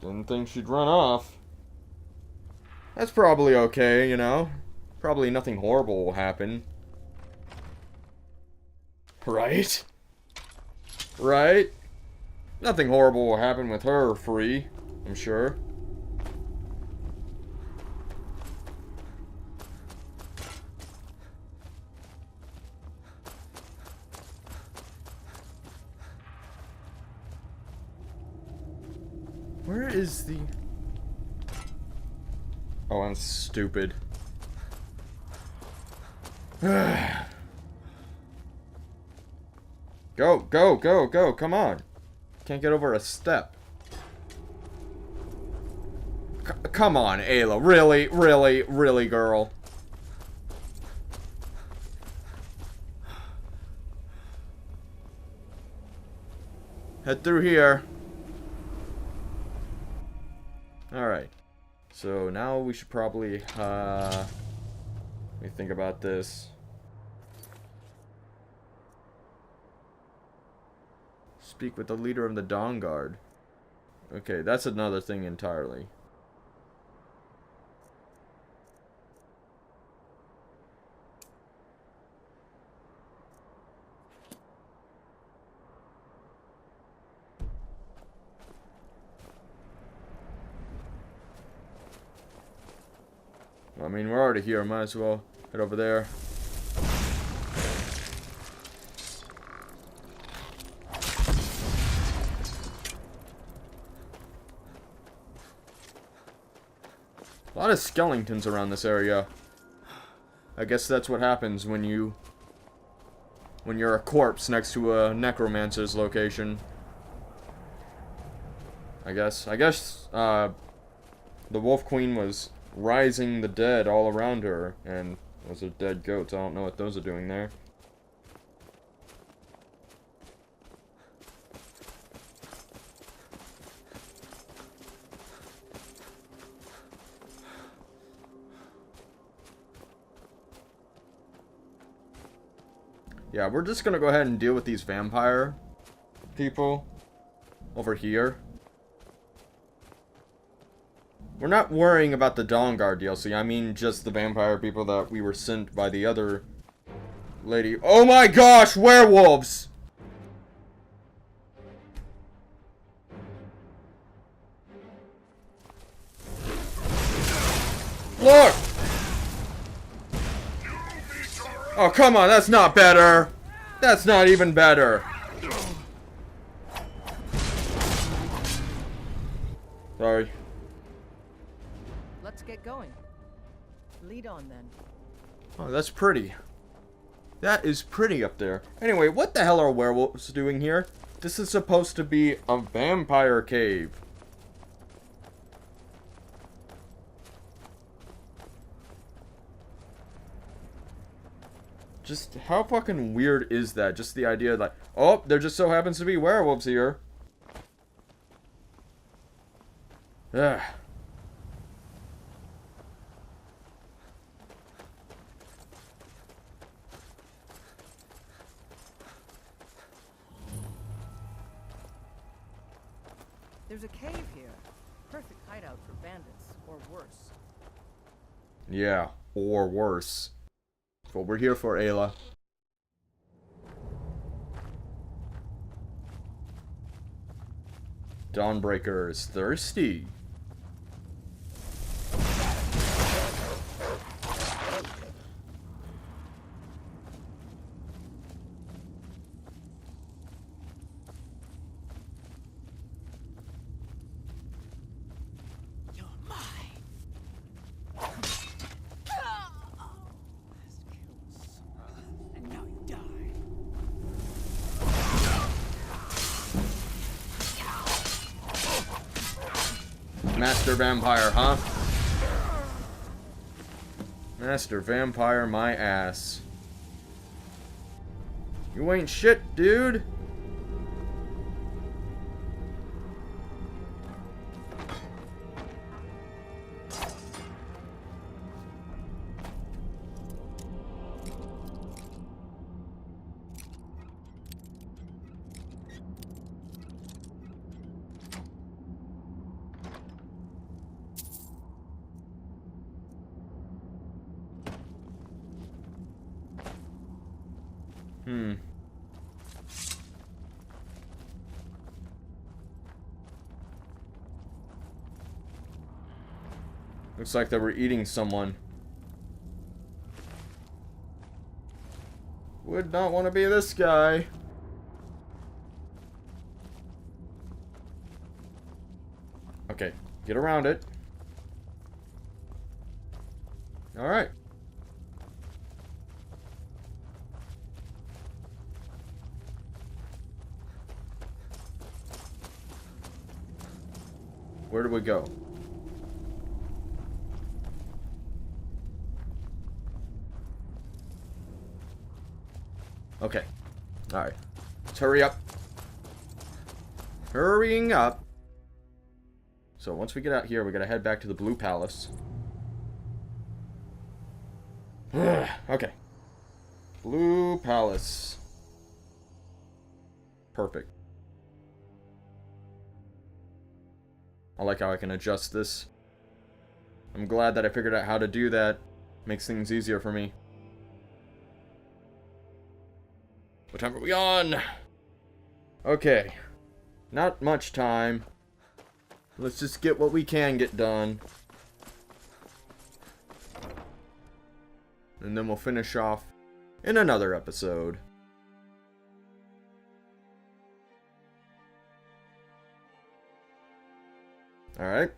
Didn't think she'd run off. That's probably okay, you know? Probably nothing horrible will happen. Right? Right? Nothing horrible will happen with her free, I'm sure. Where is the... Oh, I'm stupid. Go, go, go, go, come on. Can't get over a step. Come on, Ayla. Really, really, really, girl. Head through here. Alright. So now we should probably, let me think about this. Speak with the leader of the Dawn Guard. Okay, that's another thing entirely. I mean, we're already here. Might as well head over there. A lot of skeletons around this area. I guess that's what happens when you're a corpse next to a necromancer's location. I guess the Wolf Queen was rising the dead all around her. And those are dead goats. I don't know what those are doing there. Yeah, we're just gonna go ahead and deal with these vampire people over here. We're not worrying about the Dawn Guard DLC. I mean just the vampire people that we were sent by the other lady. Oh my gosh, werewolves! Look! Oh, come on, that's not better. That's not even better. Sorry. Let's get going. Lead on then. Oh, that's pretty. That is pretty up there. Anyway, what the hell are werewolves doing here? This is supposed to be a vampire cave. Just how fucking weird is that? Just the idea like, oh, there just so happens to be werewolves here. Ugh. There's a cave here. Perfect hideout for bandits, or worse. Yeah, or worse. That's what we're here for, Ayla. Dawnbreaker is thirsty. Master Vampire, huh? Master Vampire, my ass. You ain't shit, dude. Looks like they were eating someone. Would not want to be this guy. Okay, get around it. Alright. Where do we go? Okay. Alright. Let's hurry up. Hurrying up. So once we get out here, we gotta head back to the Blue Palace. Okay. Blue Palace. Perfect. I like how I can adjust this. I'm glad that I figured out how to do that. Makes things easier for me. What time are we on? Okay. Not much time. Let's just get what we can get done. And then we'll finish off in another episode. Alright.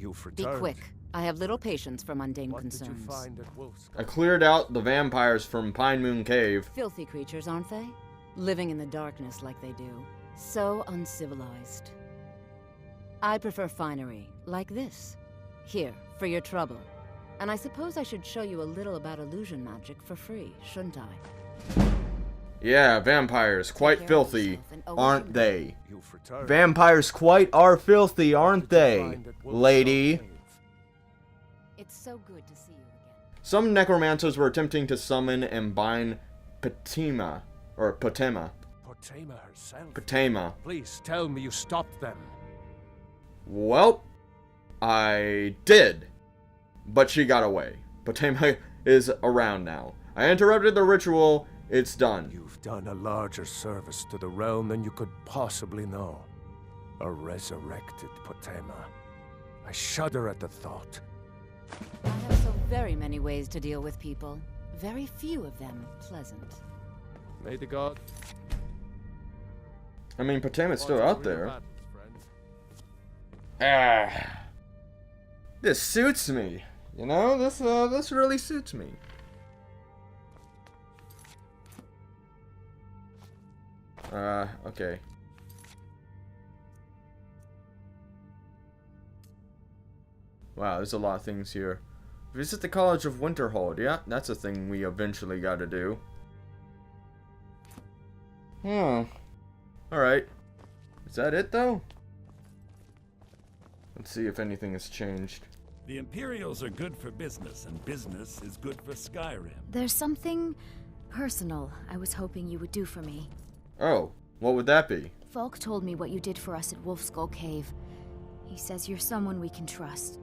You've Be returned. quick. I have little patience for mundane What did you concerns. find at Wolf's I cleared out the vampires from Pine Moon Cave. Filthy creatures, aren't they? Living in the darkness like they do. So uncivilized. I prefer finery, like this. Here, for your trouble. And I suppose I should show you a little about illusion magic for free, shouldn't I? Yeah, vampires, quite filthy, aren't they? You've returned. Vampires quite are filthy, aren't they, lady? It's so good to see you again. Some necromancers were attempting to summon and bind Potema, or Potema. Potema herself. Potema. Please tell me you stopped them. Well, I did, but she got away. Potema is around now. I interrupted the ritual. It's done. You've done a larger service to the realm than you could possibly know. A resurrected Potema. I shudder at the thought. I have so very many ways to deal with people. Very few of them pleasant. May the god... I mean, Potema's still out there. Ah, this suits me. You know, this really suits me. Okay. Wow, there's a lot of things here. Visit the College of Winterhold. Yeah, that's a thing we eventually gotta do. Alright. Is that it, though? Let's see if anything has changed. The Imperials are good for business, and business is good for Skyrim. There's something personal I was hoping you would do for me. Oh, what would that be? Falk told me what you did for us at Wolfskull Cave. He says you're someone we can trust.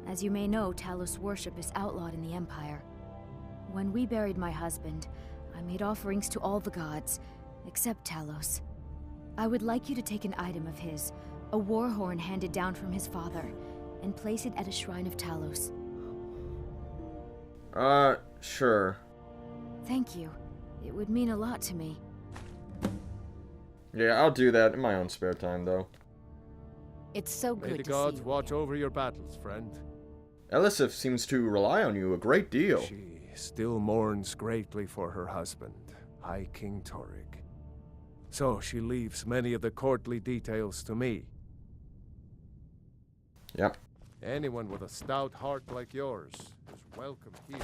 As you may know, Talos worship is outlawed in the Empire. When we buried my husband, I made offerings to all the gods, except Talos. I would like you to take an item of his, a war horn handed down from his father, and place it at a shrine of Talos. Sure. Thank you. It would mean a lot to me. Yeah, I'll do that in my own spare time, though. It's so good May the to gods see you watch over your battles, friend. Elisif seems to rely on you a great deal. She still mourns greatly for her husband, High King Torig. So she leaves many of the courtly details to me. Yep. Anyone with a stout heart like yours is welcome here.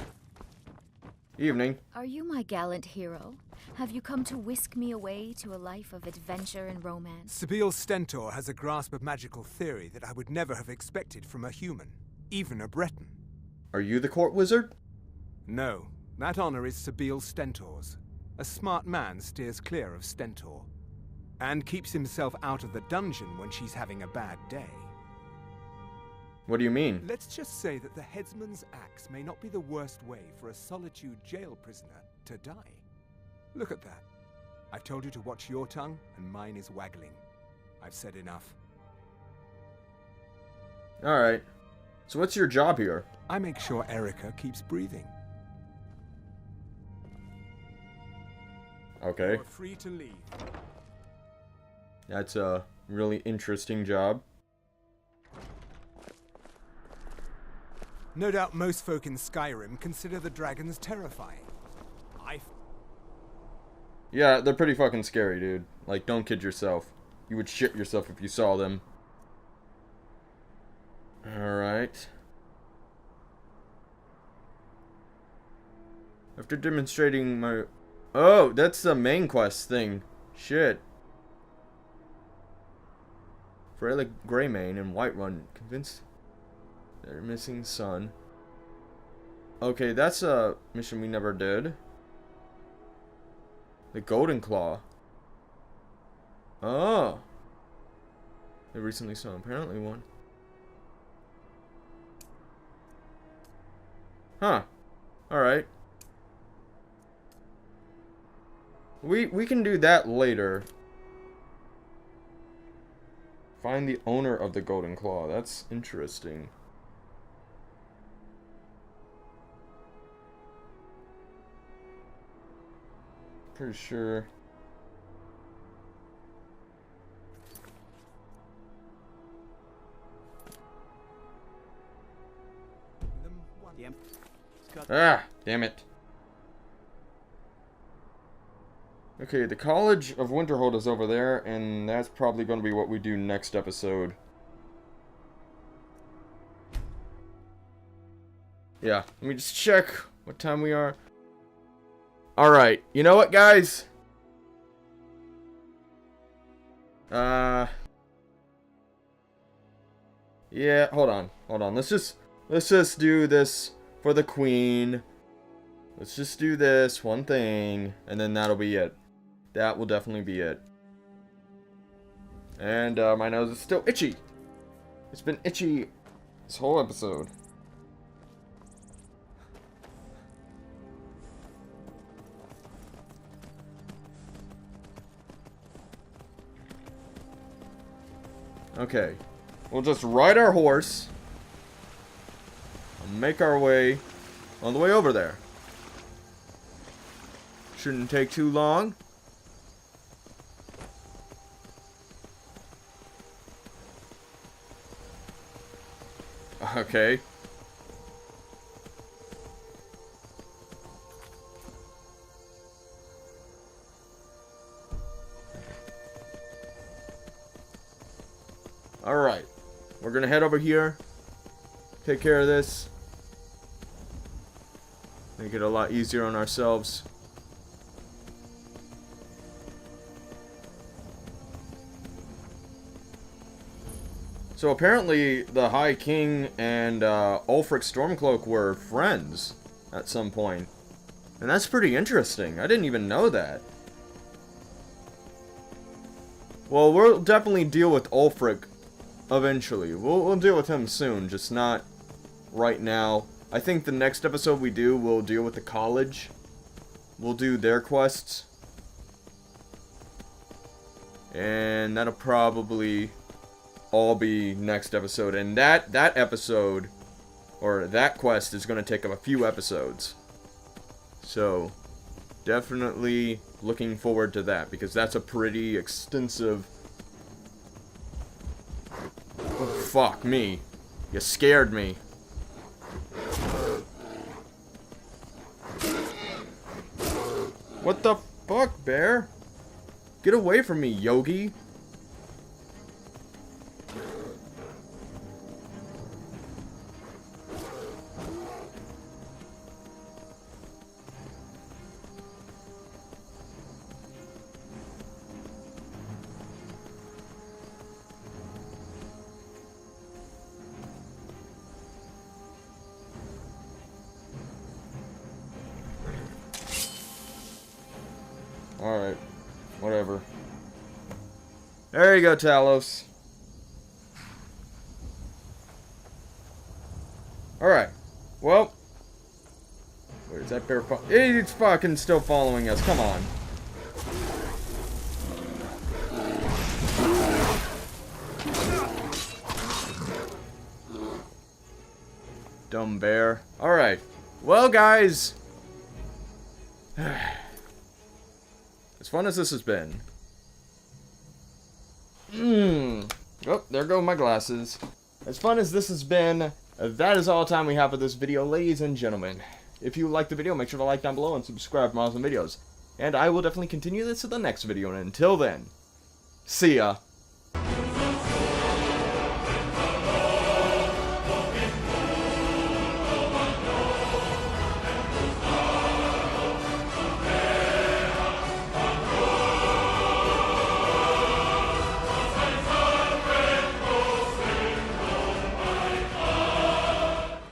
Evening. Are you my gallant hero? Have you come to whisk me away to a life of adventure and romance? Sabille Stentor has a grasp of magical theory that I would never have expected from a human, even a Breton. Are you the court wizard? No, that honor is Sabille Stentor's. A smart man steers clear of Stentor, and keeps himself out of the dungeon when she's having a bad day. What do you mean? Let's just say that the headsman's axe may not be the worst way for a Solitude jail prisoner to die. Look at that. I've told you to watch your tongue, and mine is waggling. I've said enough. Alright. So what's your job here? I make sure Erica keeps breathing. Okay. You're free to leave. That's a really interesting job. No doubt most folk in Skyrim consider the dragons terrifying. Yeah, they're pretty fucking scary, dude. Like, don't kid yourself. You would shit yourself if you saw them. Alright. After demonstrating my... Oh, that's the main quest thing. Shit. Freyla Greymane and Whiterun convinced their missing son. Okay, that's a mission we never did. The Golden Claw. Oh. They recently saw apparently one. Huh. Alright. We can do that later. Find the owner of the Golden Claw. That's interesting. Pretty sure. Ah, damn it. Okay, the College of Winterhold is over there, and that's probably going to be what we do next episode. Yeah, let me just check what time we are. Alright, you know what, guys? Yeah, hold on. Let's just do this for the Queen. Let's just do this one thing, and then that'll be it. That will definitely be it. And my nose is still itchy. It's been itchy this whole episode. Okay. We'll just ride our horse and make our way all the way over there. Shouldn't take too long. Okay. Alright. We're gonna head over here. Take care of this. Make it a lot easier on ourselves. So apparently the High King and Ulfric Stormcloak were friends at some point. And that's pretty interesting. I didn't even know that. Well, we'll definitely deal with Ulfric eventually. We'll deal with him soon, just not right now. I think the next episode we do, we'll deal with the college. We'll do their quests. And that'll probably all be next episode. And that episode, or that quest, is going to take up a few episodes. So, definitely looking forward to that, because that's a pretty extensive... Oh, fuck me. You scared me. What the fuck, bear? Get away from me, Yogi. Alright. Whatever. There you go, Talos. Alright. Well. Where's that bear? It's fucking still following us. Come on. Dumb bear. Alright. Well, guys. As fun as this has been. Oh, there go my glasses. As fun as this has been, that is all the time we have for this video, ladies and gentlemen. If you liked the video, make sure to like down below and subscribe for more awesome videos. And I will definitely continue this in the next video, and until then, see ya.